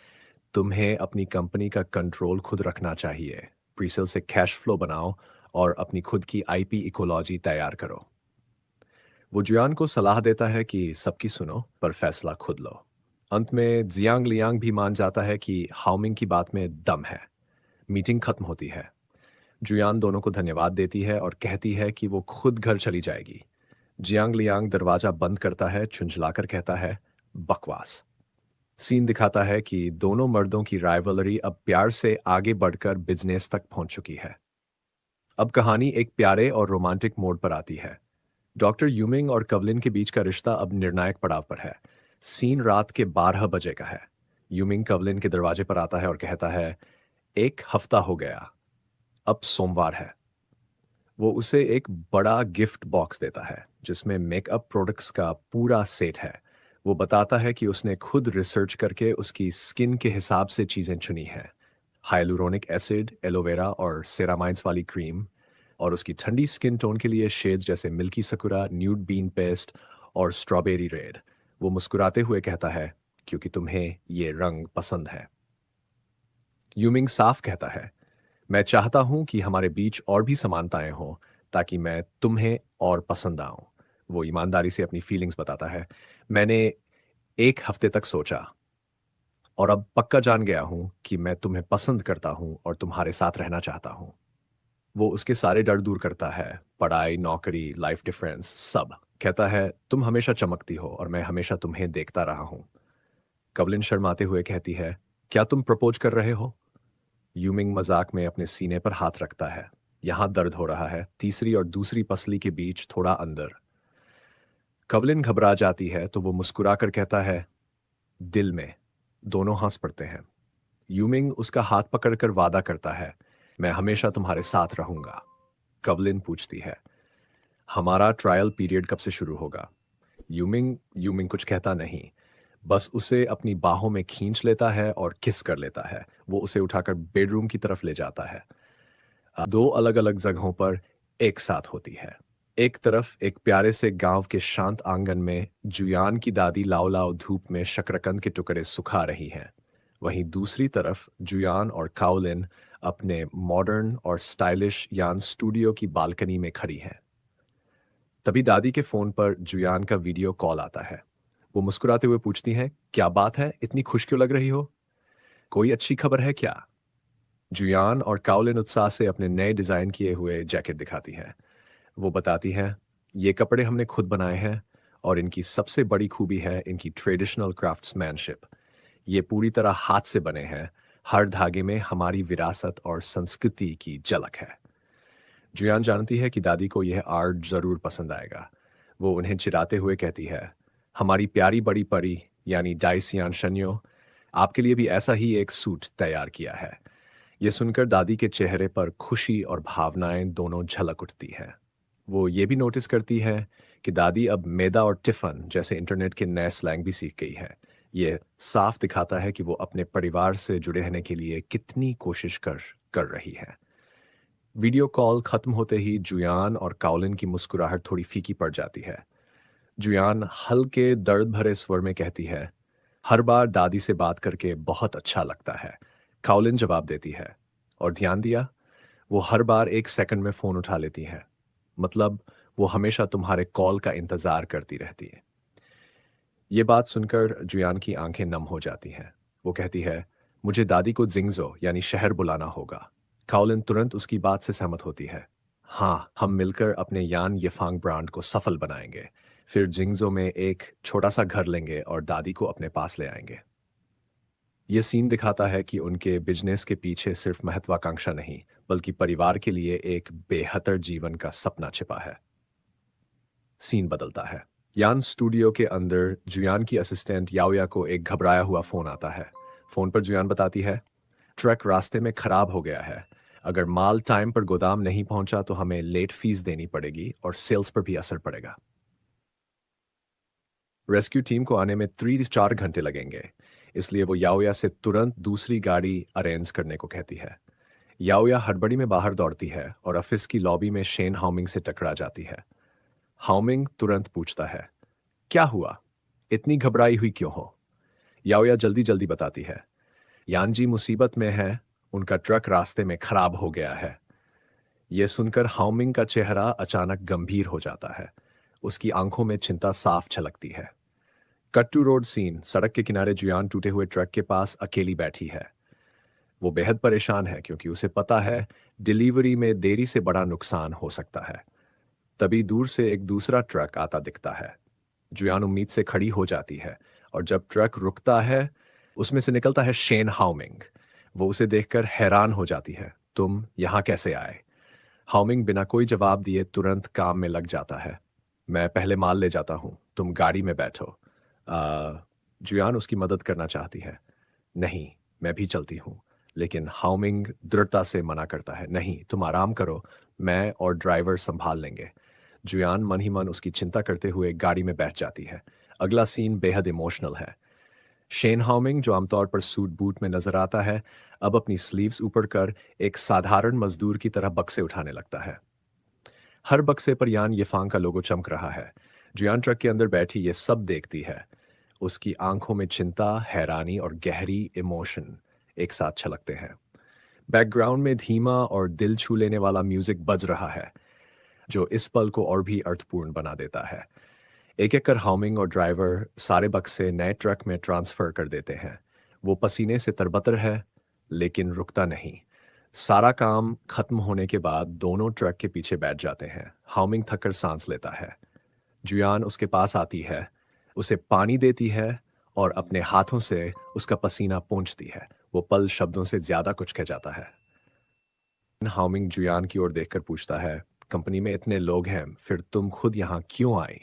तुम्हें अपनी कंपनी का कंट्रोल खुद रखना चाहिए। प्रीसेल से कैश फ्लो बनाओ और अपनी खुद की आईपी इकोलॉजी तैयार करो। वो जुयान को सलाह देता है कि सबकी सुनो पर फैसला खुद लो। अंत में जियांग लियांग भी मान जाता है कि हाउमिंग की बात में दम है। मीटिंग खत्म होती है। जुयान दोनों को धन्यवाद देती है और कहती है कि वो खुद घर चली जाएगी। जियांग लियांग दरवाजा बंद करता है, झुंझलाकर कहता है, बकवास। सीन दिखाता है कि दोनों मर्दों की राइवलरी अब प्यार से आगे बढ़कर बिजनेस तक पहुंच चुकी है। अब कहानी एक प्यारे और रोमांटिक मोड़ पर आती है। डॉक्टर यूमिंग और कवलिन के बीच का रिश्ता अब निर्णायक पड़ाव पर है। सीन रात के 12 बजे का है। यूमिंग कवलिन के दरवाजे पर आता है और कहता है, एक हफ्ता हो गया, अब सोमवार है। वो उसे एक बड़ा गिफ्ट बॉक्स देता है, जिसमें मेकअप प्रोडक्ट्स का पूरा सेट है। वो बताता है कि उसने खुद रिसर्च करके उसकी स्किन के हिसाब से चीज़ें चुनी हैं। हाइलुरोनिक एसिड, एलोवेरा और सेरामाइड्स वाली क्रीम, और उसकी ठंडी स्किन टोन के लिए शेड्स जैसे milky sakura, nude bean paste और स्ट्रॉबेरी रेड। वो मुस्कुराते हुए कहता है, क्योंकि तुम्हें ये रंग पसंद है। यूमिंग साफ कहता है, मैं चाहता हूं कि हमारे बीच और भी समानताएं हों, ताकि मैं तुम्हें और पसंद आऊं। वो ईमानदारी से अपनी फीलिंग्स बताता है, मैंने एक हफ्ते तक सोचा और अब पक्का जान गया हूं कि मैं तुम्हें पसंद करता हूं और तुम्हारे साथ रहना चाहता हूं। वो उसके सारे डर दूर करता है, पढ़ाई, नौकरी, लाइफ डिफरेंस, सब। कहता है, तुम हमेशा चमकती हो और मैं हमेशा तुम्हें देखता रहा हूं। कवलिन शर्माते हुए कहती है, क्या तुम प्रपोज कर रहे हो? यूमिंग मजाक में अपने सीने पर हाथ रखता है। यहां दर्द हो रहा है, तीसरी और दूसरी पसली के बीच थोड़ा अंदर। कवलिन घबरा जाती है तो वो मुस्कुराकर कहता है, दिल में। दोनों हंस पड़ते हैं। यूमिंग उसका हाथ पकड़कर वादा करता है, मैं हमेशा तुम्हारे साथ रहूंगा। कवलिन पूछती है, हमारा ट्रायल पीरियड कब से शुरू होगा? यूमिंग यूमिंग कुछ कहता नहीं, बस उसे अपनी बाहों में खींच लेता है और किस कर लेता है। वो उसे उठाकर बेडरूम की तरफ ले जाता है। दो अलग अलग जगहों पर एक साथ होती है। एक तरफ एक प्यारे से गांव के शांत आंगन में जुयान की दादी लाव लाव धूप में शकरकंद के टुकड़े सुखा रही हैं। वहीं दूसरी तरफ जुयान और काओलिन अपने मॉडर्न और स्टाइलिश यान स्टूडियो की बालकनी में खड़ी हैं। तभी दादी के फोन पर जुयान का वीडियो कॉल आता है। वो मुस्कुराते हुए पूछती हैं, क्या बात है, इतनी खुश क्यों लग रही हो? कोई अच्छी खबर है क्या? जुयान और काओलिन उत्साह से अपने नए डिजाइन किए हुए जैकेट दिखाती है। वो बताती है, ये कपड़े हमने खुद बनाए हैं और इनकी सबसे बड़ी खूबी है इनकी ट्रेडिशनल क्राफ्ट्समैनशिप। ये पूरी तरह हाथ से बने हैं। हर धागे में हमारी विरासत और संस्कृति की झलक है। जुयान जानती है कि दादी को यह आर्ट जरूर पसंद आएगा। वो उन्हें चिढ़ाते हुए कहती है, हमारी प्यारी बड़ी परी यानी डाइसियान शन्यो, आपके लिए भी ऐसा ही एक सूट तैयार किया है। ये सुनकर दादी के चेहरे पर खुशी और भावनाएं दोनों झलक उठती हैं। वो ये भी नोटिस करती है कि दादी अब मैदा और टिफ़िन जैसे इंटरनेट के नए स्लैंग भी सीख गई है। ये साफ दिखाता है कि वो अपने परिवार से जुड़े रहने के लिए कितनी कोशिश कर कर रही है। वीडियो कॉल खत्म होते ही जुयान और काओलिन की मुस्कुराहट थोड़ी फीकी पड़ जाती है। जुयान हल्के दर्द भरे स्वर में कहती है, हर बार दादी से बात करके बहुत अच्छा लगता है। काओलिन जवाब देती है, और ध्यान दिया, वो हर बार 1 सेकंड में फोन उठा लेती है। मतलब वो हमेशा तुम्हारे कॉल का इंतजार करती रहती है। ये बात सुनकर जुयान की आंखें नम हो जाती हैं। वो कहती है, मुझे दादी को जिंगजो यानी शहर बुलाना होगा। काओलिन तुरंत उसकी बात से सहमत होती है। हाँ, हम मिलकर अपने यान येफांग ब्रांड को सफल बनाएंगे। फिर जिंगजो में एक छोटा सा घर लेंगे और दादी को अपने पास ले आएंगे। ये सीन दिखाता है कि उनके बिजनेस के पीछे सिर्फ महत्वाकांक्षा नहीं, बल्कि परिवार के लिए एक बेहतर जीवन का सपना छिपा है। सीन बदलता है। यान स्टूडियो के अंदर जुयान की असिस्टेंट याओया को एक घबराया हुआ फोन आता है। फोन पर जुयान बताती है, ट्रक रास्ते में खराब हो गया है। अगर माल टाइम पर गोदाम नहीं पहुंचा तो हमें लेट फीस देनी पड़ेगी और सेल्स पर भी असर पड़ेगा। रेस्क्यू टीम को आने में 3 से 4 घंटे लगेंगे, इसलिए वो याओया से तुरंत दूसरी गाड़ी अरेंज करने को कहती है। याओया हड़बड़ी में बाहर दौड़ती है और ऑफिस की लॉबी में शेन हाउमिंग से टकरा जाती है। हाउमिंग तुरंत पूछता है, क्या हुआ? इतनी घबराई हुई क्यों हो? याओया जल्दी जल्दी बताती है, यानजी मुसीबत में है, उनका ट्रक रास्ते में खराब हो गया है। यह सुनकर हाउमिंग का चेहरा अचानक गंभीर हो जाता है। उसकी आंखों में चिंता साफ झलकती है। कट टू रोड सीन, सड़क के किनारे जुयान टूटे हुए ट्रक के पास अकेली बैठी है। वो बेहद परेशान है क्योंकि उसे पता है डिलीवरी में देरी से बड़ा नुकसान हो सकता है। तभी दूर से एक दूसरा ट्रक आता दिखता है। जुयान उम्मीद से खड़ी हो जाती है, और जब ट्रक रुकता है, उसमें से निकलता है शेन हाउमिंग। वो उसे देखकर हैरान हो जाती है। तुम यहाँ कैसे आए? हाउमिंग बिना कोई जवाब दिए तुरंत काम में लग जाता है। मैं पहले माल ले जाता हूँ, तुम गाड़ी में बैठो। जुयान उसकी मदद करना चाहती है। नहीं, मैं भी चलती हूँ। लेकिन हाउमिंग दृढ़ता से मना करता है। नहीं, तुम आराम करो, मैं और ड्राइवर संभाल लेंगे। जुयान मन ही मन उसकी चिंता करते हुए गाड़ी में बैठ जाती है। अगला सीन बेहद इमोशनल है। शेन हाउमिंग, जो आमतौर पर सूट बूट में नजर आता है, अब अपनी स्लीव्स ऊपर कर एक साधारण मजदूर की तरह बक्से उठाने लगता है। हर बक्से पर यान येफांग का लोगो चमक रहा है। जुयान ट्रक के अंदर बैठी ये सब देखती है। उसकी आंखों में चिंता, हैरानी और गहरी इमोशन एक साथ छलकते हैं। बैकग्राउंड में धीमा और दिल छू लेने वाला म्यूजिक बज रहा है, जो इस पल को और भी अर्थपूर्ण बना देता है। एक एक कर हाउमिंग और ड्राइवर सारे बक्से नए ट्रक में ट्रांसफर कर देते हैं। वो पसीने से तरबतर है, लेकिन रुकता नहीं। सारा काम खत्म होने के बाद दोनों ट्रक के पीछे बैठ जाते हैं। हाउमिंग थककर सांस लेता है। जुयान उसके पास आती है, उसे पानी देती है और अपने हाथों से उसका पसीना पोंछती है। वो पल शब्दों से ज्यादा कुछ कह जाता है। हाउमिंग जुयान की ओर देखकर पूछता है, कंपनी में इतने लोग हैं, फिर तुम खुद यहाँ क्यों आई?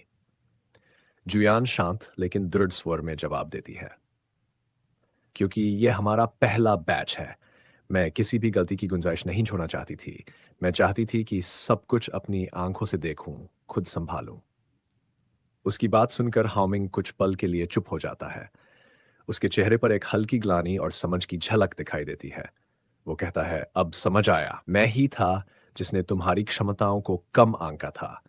जुयान शांत लेकिन दृढ़ स्वर में जवाब देती है, क्योंकि ये हमारा पहला बैच है। मैं किसी भी गलती की गुंजाइश नहीं छोड़ना चाहती थी। मैं चाहती थी कि सब कुछ अपनी आंखों से देखूं, खुद संभालूं। उसकी बात सुनकर हाउमिंग कुछ पल के लिए चुप हो जाता है। उसके चेहरे पर एक हल्की ग्लानि और समझ की झलक दिखाई देती है। वो कहता है, अब समझ आया, मैं ही था जिसने तुम्हारी क्षमताओं को कम आंका था।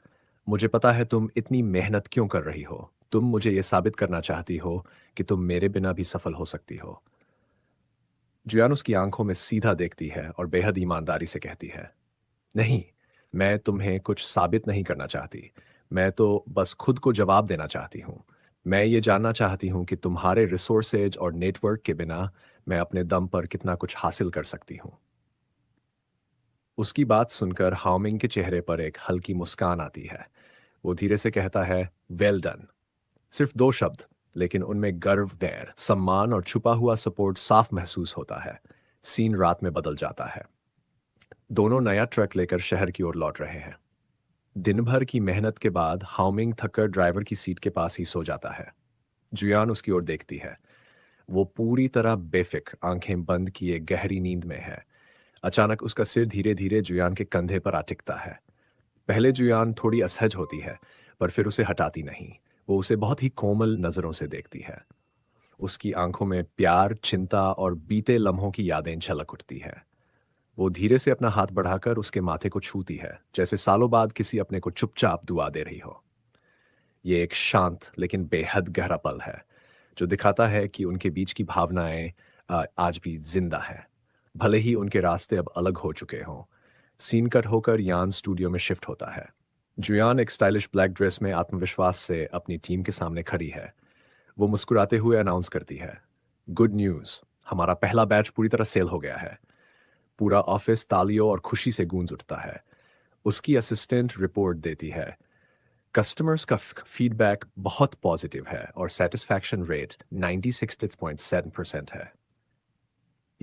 मुझे पता है तुम इतनी मेहनत क्यों कर रही हो। तुम मुझे यह साबित करना चाहती हो कि तुम मेरे बिना भी सफल हो सकती हो। जुयान उसकी आंखों में सीधा देखती है और बेहद ईमानदारी से कहती है, नहीं, मैं तुम्हें कुछ साबित नहीं करना चाहती। मैं तो बस खुद को जवाब देना चाहती हूँ। मैं ये जानना चाहती हूँ कि तुम्हारे रिसोर्सेज और नेटवर्क के बिना मैं अपने दम पर कितना कुछ हासिल कर सकती हूँ। उसकी बात सुनकर हाउमिंग के चेहरे पर एक हल्की मुस्कान आती है। वो धीरे से कहता है, वेल डन। सिर्फ 2 शब्द, लेकिन उनमें गर्व, गैर सम्मान और छुपा हुआ सपोर्ट साफ महसूस होता है। सीन रात में बदल जाता है। दोनों नया ट्रक लेकर शहर की ओर लौट रहे हैं। दिन भर की मेहनत के बाद हाउमिंग थककर ड्राइवर की सीट के पास ही सो जाता है। जुयान उसकी ओर देखती है। वो पूरी तरह बेफिक्र, आंखें बंद किए गहरी नींद में है। अचानक उसका सिर धीरे धीरे जुयान के कंधे पर आ टिकता है। पहले जुयान थोड़ी असहज होती है, पर फिर उसे हटाती नहीं। वो उसे बहुत ही कोमल नजरों से देखती है। उसकी आंखों में प्यार, चिंता और बीते लम्हों की यादें झलक उठती है। वो धीरे से अपना हाथ बढ़ाकर उसके माथे को छूती है, जैसे सालों बाद किसी अपने को चुपचाप दुआ दे रही हो। ये एक शांत लेकिन बेहद गहरा पल है, जो दिखाता है कि उनके बीच की भावनाएं आज भी जिंदा है, भले ही उनके रास्ते अब अलग हो चुके हों। सीन कट होकर यान स्टूडियो में शिफ्ट होता है। जुयान एक स्टाइलिश ब्लैक ड्रेस में आत्मविश्वास से अपनी टीम के सामने खड़ी है। वो मुस्कुराते हुए अनाउंस करती है, गुड न्यूज़, हमारा पहला बैच पूरी तरह सेल हो गया है। पूरा ऑफिस तालियों और खुशी से गूंज उठता है। उसकी असिस्टेंट रिपोर्ट देती है, कस्टमर्स का फीडबैक बहुत पॉजिटिव है और सेटिस्फैक्शन रेट 96.7% है।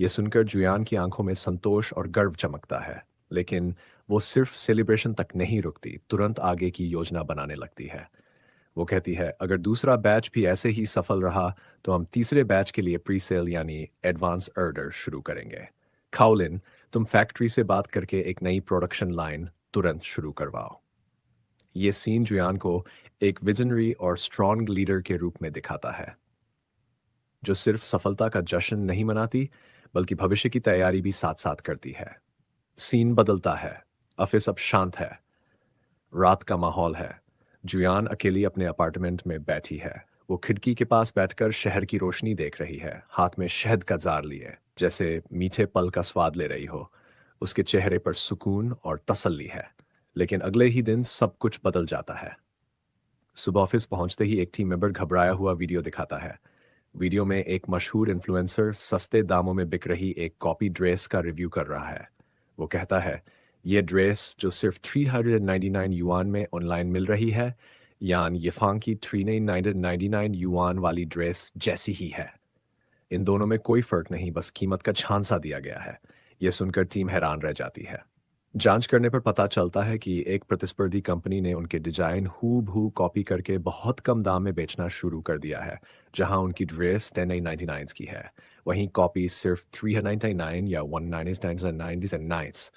ये सुनकर जुयान की आंखों में संतोष और गर्व चमकता है, लेकिन वो सिर्फ सेलिब्रेशन तक नहीं रुकती, तुरंत आगे की योजना बनाने लगती है। वो कहती है, अगर दूसरा बैच भी ऐसे ही सफल रहा तो हम तीसरे बैच के लिए प्री सेल यानी एडवांस ऑर्डर शुरू करेंगे। खाओलिन, तुम फैक्ट्री से बात करके एक नई प्रोडक्शन लाइन तुरंत शुरू करवाओ। ये सीन जुयान को एक विजनरी और स्ट्रॉन्ग लीडर के रूप में दिखाता है, जो सिर्फ सफलता का जश्न नहीं मनाती, बल्कि भविष्य की तैयारी भी साथ साथ करती है। सीन बदलता है। ऑफिस अब शांत है। रात का माहौल है। जुयान अकेली अपने अपार्टमेंट में बैठी है। वो खिड़की के पास बैठकर शहर की रोशनी देख रही है, हाथ में शहद का जार लिए, जैसे मीठे पल का स्वाद ले रही हो। उसके चेहरे पर सुकून और तसल्ली है। लेकिन अगले ही दिन सब कुछ बदल जाता है। सुबह ऑफिस पहुंचते ही एक टीम मेंबर घबराया हुआ वीडियो दिखाता है। वीडियो में एक मशहूर इन्फ्लुएंसर सस्ते दामों में बिक रही एक कॉपी ड्रेस का रिव्यू कर रहा है। वो कहता है, ये ड्रेस जो सिर्फ 399 युआन में ऑनलाइन मिल रही है, यान येफांग की 3999 युआन वाली ड्रेस जैसी ही है। इन दोनों में कोई फर्क नहीं, बस कीमत का झांसा दिया गया है। यह सुनकर टीम हैरान रह जाती है। जांच करने पर पता चलता है कि एक प्रतिस्पर्धी कंपनी ने उनके डिजाइन हूबहू कॉपी करके बहुत कम दाम में बेचना शुरू कर दिया है। जहां उनकी ड्रेस 1099 की है, वहीं कॉपी सिर्फ 399 या 1999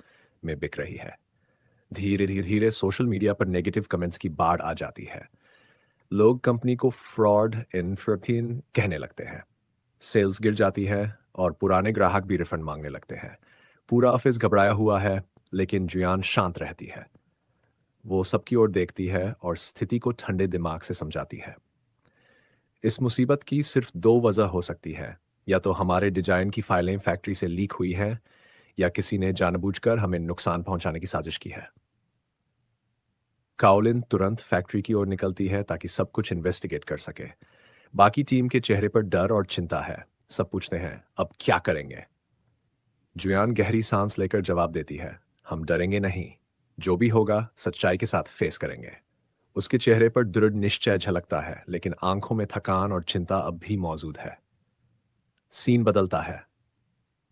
में बिक रही है। धीरे धीरे धीरे सोशल मीडिया पर नेगेटिव कमेंट्स की बाढ़ आ जाती है। लोग कंपनी को फ्रॉड इन्फर्टीन कहने लगते हैं। सेल्स गिर जाती है और पुराने ग्राहक भी रिफंड मांगने लगते हैं। पूरा ऑफिस घबराया हुआ है, लेकिन जुयान शांत रहती है। वो सबकी ओर देखती है और स्थिति को ठंडे दिमाग से समझाती है। इस मुसीबत की सिर्फ दो वजह हो सकती है, या तो हमारे डिजाइन की फाइलें फैक्ट्री से लीक हुई है, या किसी ने जानबूझकर हमें नुकसान पहुंचाने की साजिश की है। काओलिन तुरंत फैक्ट्री की ओर निकलती है ताकि सब कुछ इन्वेस्टिगेट कर सके। बाकी टीम के चेहरे पर डर और चिंता है। सब पूछते हैं, अब क्या करेंगे? जुयान गहरी सांस लेकर जवाब देती है, हम डरेंगे नहीं। जो भी होगा सच्चाई के साथ फेस करेंगे। उसके चेहरे पर दृढ़ निश्चय झलकता है, लेकिन आंखों में थकान और चिंता अब भी मौजूद है। सीन बदलता है।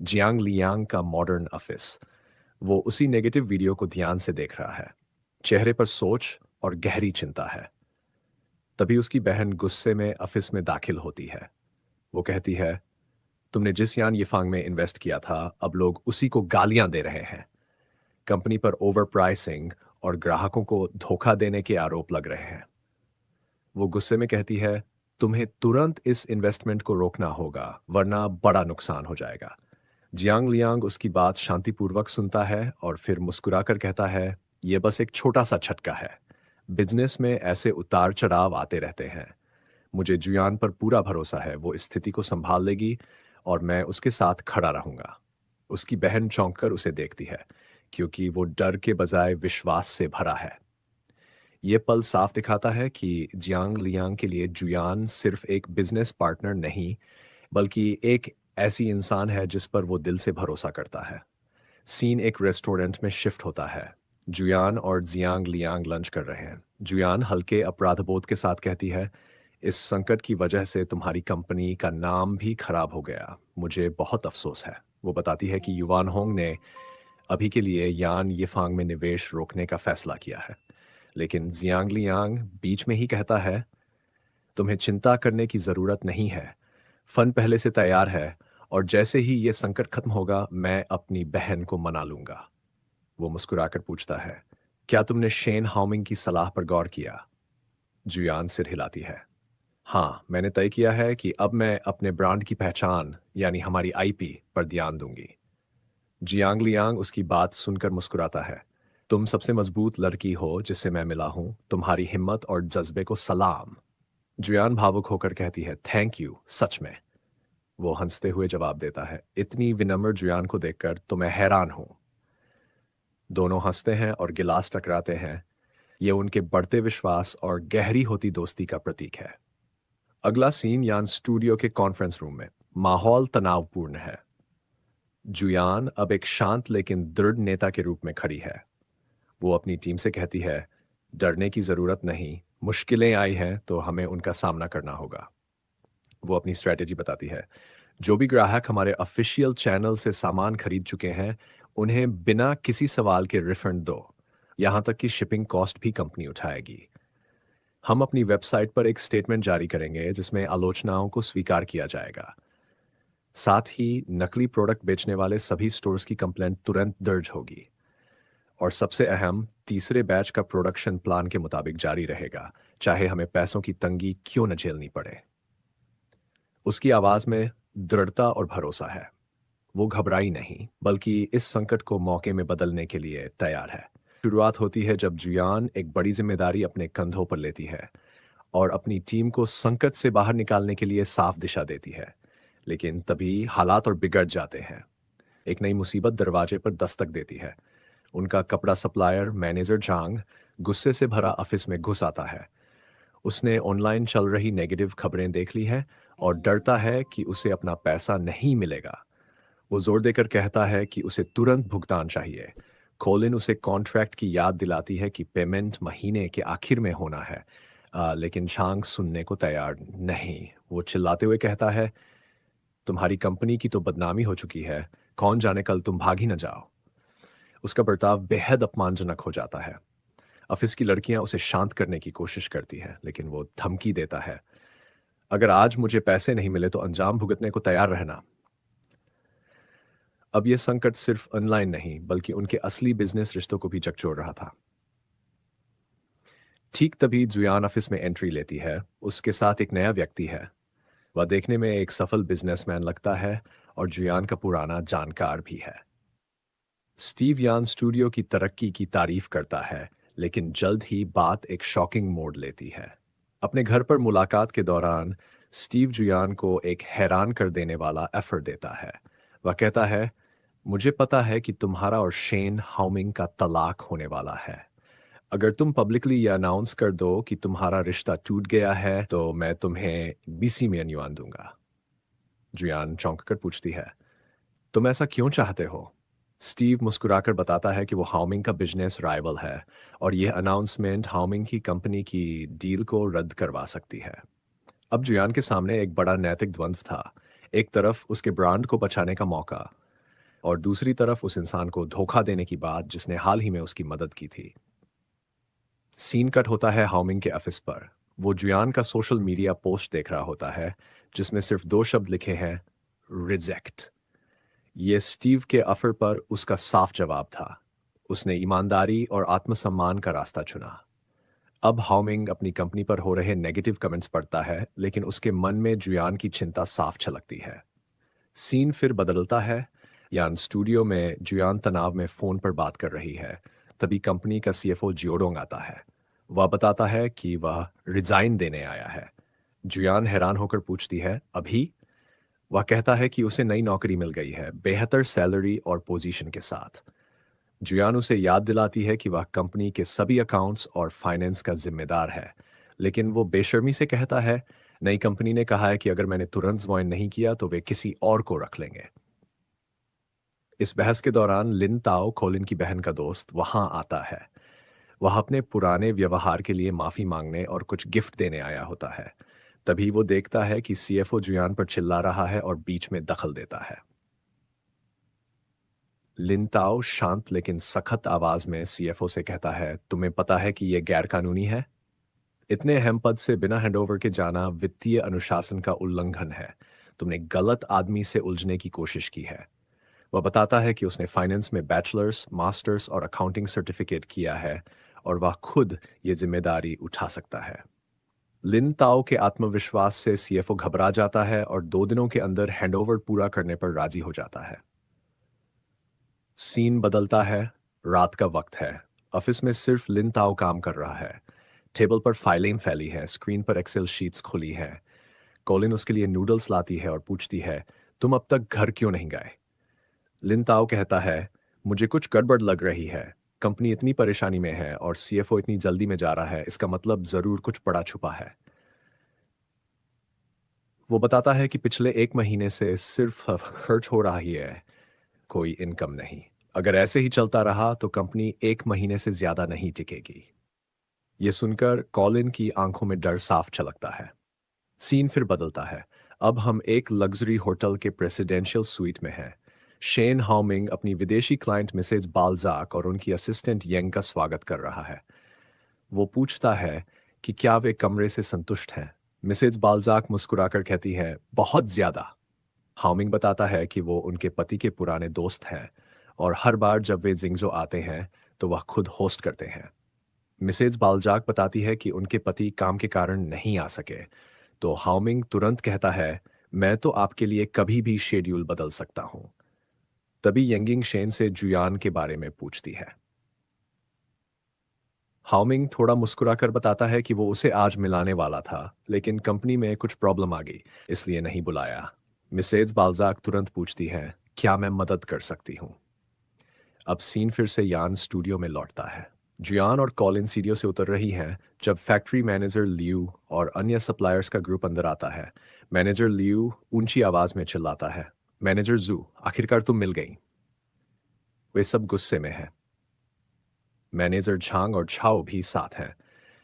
जियांग लियांग का मॉडर्न ऑफिस। वो उसी नेगेटिव वीडियो को ध्यान से देख रहा है। चेहरे पर सोच और गहरी चिंता है। तभी उसकी बहन गुस्से में ऑफिस में दाखिल होती है। वो कहती है, तुमने जिस यान यिफांग में इन्वेस्ट किया था, अब लोग उसी को गालियां दे रहे हैं। कंपनी पर ओवर प्राइसिंग और ग्राहकों को धोखा देने के आरोप लग रहे हैं। वो गुस्से में कहती है, तुम्हें तुरंत इस इन्वेस्टमेंट को रोकना होगा, वरना बड़ा नुकसान हो जाएगा। जियांग लियांग उसकी बात शांतिपूर्वक सुनता है और फिर मुस्कुराकर कहता है, यह बस एक छोटा सा झटका है। बिजनेस में ऐसे उतार चढ़ाव आते रहते हैं। मुझे जुयान पर पूरा भरोसा है, वो इस स्थिति को संभाल लेगी और मैं उसके साथ खड़ा रहूंगा। उसकी बहन चौंक कर उसे देखती है, क्योंकि वो डर के बजाय विश्वास से भरा है। ये पल साफ दिखाता है कि जियांग लियांग के लिए जुयान सिर्फ एक बिजनेस पार्टनर नहीं, बल्कि एक ऐसी इंसान है जिस पर वो दिल से भरोसा करता है। सीन एक रेस्टोरेंट में शिफ्ट होता है। जुयान और जियांग लियांग लंच कर रहे हैं। जुयान हल्के अपराधबोध के साथ कहती है, इस संकट की वजह से तुम्हारी कंपनी का नाम भी खराब हो गया। मुझे बहुत अफसोस है। वो बताती है कि युवान होंग ने अभी के लिए यान यिफांग में निवेश रोकने का फैसला किया है। लेकिन जियांग लियांग बीच में ही कहता है, तुम्हें चिंता करने की जरूरत नहीं है। फंड पहले से तैयार है और जैसे ही ये संकट खत्म होगा, मैं अपनी बहन को मना लूंगा। वो मुस्कुराकर पूछता है, क्या तुमने शेन हाउमिंग की सलाह पर गौर किया? जुयान सिर हिलाती है। हाँ, मैंने तय किया है कि अब मैं अपने ब्रांड की पहचान यानी हमारी आईपी पर ध्यान दूंगी। जियांग लियांग उसकी बात सुनकर मुस्कुराता है। तुम सबसे मजबूत लड़की हो जिससे मैं मिला हूं, तुम्हारी हिम्मत और जज्बे को सलाम। जुयान भावुक होकर कहती है, थैंक यू, सच में। वो हंसते हुए जवाब देता है, इतनी विनम्र जुयान को देखकर तो मैं हैरान हूं। दोनों हंसते हैं और गिलास टकराते हैं। ये उनके बढ़ते विश्वास और गहरी होती दोस्ती का प्रतीक है। अगला सीन यान स्टूडियो के कॉन्फ्रेंस रूम में। माहौल तनावपूर्ण है। जुयान अब एक शांत लेकिन दृढ़ नेता के रूप में खड़ी है। वो अपनी टीम से कहती है, डरने की जरूरत नहीं, मुश्किलें आई हैं तो हमें उनका सामना करना होगा। वो अपनी स्ट्रेटेजी बताती है, जो भी ग्राहक हमारे ऑफिशियल चैनल से सामान खरीद चुके हैं, उन्हें बिना किसी सवाल के रिफंड दो। यहां तक कि शिपिंग कॉस्ट भी कंपनी उठाएगी। हम अपनी वेबसाइट पर एक स्टेटमेंट जारी करेंगे जिसमें आलोचनाओं को स्वीकार किया जाएगा। साथ ही नकली प्रोडक्ट बेचने वाले सभी स्टोर्स की कंप्लेंट तुरंत दर्ज होगी। और सबसे अहम, तीसरे बैच का प्रोडक्शन प्लान के मुताबिक जारी रहेगा, चाहे हमें पैसों की तंगी क्यों न झेलनी पड़े। उसकी आवाज में दृढ़ता और भरोसा है। वो घबराई नहीं, बल्कि इस संकट को मौके में बदलने के लिए तैयार है। शुरुआत होती है जब जुयान एक बड़ी जिम्मेदारी अपने कंधों पर लेती है और अपनी टीम को संकट से बाहर निकालने के लिए साफ दिशा देती है। लेकिन तभी हालात और बिगड़ जाते हैं। एक नई मुसीबत दरवाजे पर दस्तक देती है। उनका कपड़ा सप्लायर मैनेजर झांग गुस्से से भरा ऑफिस में घुस आता है। उसने ऑनलाइन चल रही नेगेटिव खबरें देख ली हैं और डरता है कि उसे अपना पैसा नहीं मिलेगा। वो जोर देकर कहता है कि उसे तुरंत भुगतान चाहिए। कोलिन उसे कॉन्ट्रैक्ट की याद दिलाती है कि पेमेंट महीने के आखिर में होना है। लेकिन झांग सुनने को तैयार नहीं। वो चिल्लाते हुए कहता है, तुम्हारी कंपनी की तो बदनामी हो चुकी है, कौन जाने कल तुम भाग ही न जाओ। उसका बर्ताव बेहद अपमानजनक हो जाता है। ऑफिस की लड़कियां उसे शांत करने की कोशिश करती हैं, लेकिन वो धमकी देता है, अगर आज मुझे पैसे नहीं मिले तो अंजाम भुगतने को तैयार रहना। अब यह संकट सिर्फ ऑनलाइन नहीं, बल्कि उनके असली बिजनेस रिश्तों को भी झकझोर रहा था। ठीक तभी जुयान ऑफिस में एंट्री लेती है। उसके साथ एक नया व्यक्ति है। वह देखने में एक सफल बिजनेसमैन लगता है और जुयान का पुराना जानकार भी है। स्टीव यान स्टूडियो की तरक्की की तारीफ करता है, लेकिन जल्द ही बात एक शॉकिंग मोड़ लेती है। अपने घर पर मुलाकात के दौरान स्टीव जुयान को एक हैरान कर देने वाला एफर देता है। वह कहता है, मुझे पता है कि तुम्हारा और शेन हाउमिंग का तलाक होने वाला है। अगर तुम पब्लिकली ये अनाउंस कर दो कि तुम्हारा रिश्ता टूट गया है तो मैं तुम्हें 20 मिलियन युआन दूंगा। जुयान चौंक कर पूछती है, तुम ऐसा क्यों चाहते हो? स्टीव मुस्कुराकर बताता है कि वो हाउमिंग का बिजनेस राइवल है और यह अनाउंसमेंट हाउमिंग की कंपनी की डील को रद्द करवा सकती है। अब जुयान के सामने एक बड़ा नैतिक द्वंद्व था। एक तरफ उसके ब्रांड को बचाने का मौका और दूसरी तरफ उस इंसान को धोखा देने की बात जिसने हाल ही में उसकी मदद की थी। सीन कट होता है हाउमिंग के ऑफिस पर। वो जुयान का सोशल मीडिया पोस्ट देख रहा होता है जिसमें सिर्फ दो शब्द लिखे हैं, रिजेक्ट। ये स्टीव के ऑफर पर उसका साफ जवाब था। उसने ईमानदारी और आत्मसम्मान का रास्ता चुना। अब हाउमिंग अपनी कंपनी पर हो रहे नेगेटिव कमेंट्स पढ़ता है, लेकिन उसके मन में जुयान की चिंता साफ झलकती है। सीन फिर बदलता है। यान स्टूडियो में जुयान तनाव में फोन पर बात कर रही है। तभी कंपनी का सीएफओ जियोडोंग आता है। वह बताता है कि वह रिजाइन देने आया है। जुयान हैरान होकर पूछती है, अभी? वह कहता है कि उसे नई नौकरी मिल गई है, बेहतर सैलरी और पोजीशन के साथ। जुयान उसे याद दिलाती है कि वह कंपनी के सभी अकाउंट्स और फाइनेंस का जिम्मेदार है। लेकिन वो बेशर्मी से कहता है, नई कंपनी ने कहा है कि अगर मैंने तुरंत ज्वाइन नहीं किया तो वे किसी और को रख लेंगे। इस बहस के दौरान लिन ताओ, कोलिन की बहन का दोस्त, वहां आता है। वह अपने पुराने व्यवहार के लिए माफी मांगने और कुछ गिफ्ट देने आया होता है। तभी वो देखता है कि सीएफओ जुयान पर चिल्ला रहा है और बीच में दखल देता है। लिनताओ शांत लेकिन सख्त आवाज में सीएफओ से कहता है, तुम्हें पता है कि यह गैर कानूनी है? इतने अहम पद से बिना हैंडओवर के जाना वित्तीय अनुशासन का उल्लंघन है। तुमने गलत आदमी से उलझने की कोशिश की है। वह बताता है कि उसने फाइनेंस में बैचलर्स, मास्टर्स और अकाउंटिंग सर्टिफिकेट किया है और वह खुद ये जिम्मेदारी उठा सकता है। लिन ताओ के आत्मविश्वास से सीएफओ घबरा जाता है और 2 दिनों के अंदर हैंडओवर पूरा करने पर राजी हो जाता है। सीन बदलता है। रात का वक्त है। ऑफिस में सिर्फ लिन ताओ काम कर रहा है। टेबल पर फाइलें फैली है, स्क्रीन पर एक्सेल शीट्स खुली हैं। कॉलिन उसके लिए नूडल्स लाती है और पूछती है, तुम अब तक घर क्यों नहीं गए? लिन ताओ कहता है, मुझे कुछ गड़बड़ लग रही है। कंपनी इतनी परेशानी में है और सीएफओ इतनी जल्दी में जा रहा है, इसका मतलब जरूर कुछ बड़ा छुपा है। वो बताता है कि पिछले 1 महीने से सिर्फ खर्च हो रहा ही है, कोई इनकम नहीं। अगर ऐसे ही चलता रहा तो कंपनी 1 महीने से ज्यादा नहीं टिकेगी। ये सुनकर कॉलिन की आंखों में डर साफ झलकता है। सीन फिर बदलता है। अब हम एक लग्जरी होटल के प्रेसिडेंशियल स्वीट में हैं। शेन हाउमिंग अपनी विदेशी क्लाइंट मिसेज बाल्जाक और उनकी असिस्टेंट यंग का स्वागत कर रहा है। वो पूछता है कि क्या वे कमरे से संतुष्ट हैं। मिसेज बाल्जाक मुस्कुराकर कहती है, बहुत ज्यादा। हाउमिंग बताता है कि वो उनके पति के पुराने दोस्त हैं और हर बार जब वे जिंगजो आते हैं तो वह खुद होस्ट करते हैं। मिसेज बाल्जाक बताती है कि उनके पति काम के कारण नहीं आ सके, तो हाउमिंग तुरंत कहता है, मैं तो आपके लिए कभी भी शेड्यूल बदल सकता हूं। तभी यंगिंग शेन से जुयान के बारे में पूछती है। हाउमिंग थोड़ा मुस्कुराकर बताता है कि वो उसे आज मिलाने वाला था, लेकिन कंपनी में कुछ प्रॉब्लम आ गई, इसलिए नहीं बुलाया। मिसेज बाल्जाक तुरंत पूछती है, क्या मैं मदद कर सकती हूँ? अब सीन फिर से यान स्टूडियो में लौटता है। जुयान और कॉलिन सीढ़ियों से उतर रही हैं जब फैक्ट्री मैनेजर लियू और अन्य सप्लायर्स का ग्रुप अंदर आता है। मैनेजर लियू ऊंची आवाज में चिल्लाता है, मैनेजर जू, आखिरकार तुम मिल गई। वे सब गुस्से में हैं। मैनेजर झांग और छाओ भी साथ हैं।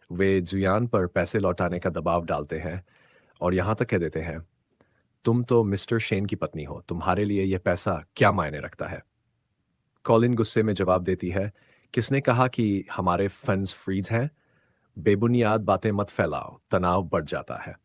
वे जुयान पर पैसे लौटाने का दबाव डालते हैं और यहां तक कह देते हैं, तुम तो मिस्टर शेन की पत्नी हो, तुम्हारे लिए यह पैसा क्या मायने रखता है? कॉलिन गुस्से में जवाब देती है, किसने कहा कि हमारे फंड्स फ्रीज हैं? बेबुनियाद बातें मत फैलाओ, तनाव बढ़ जाता है।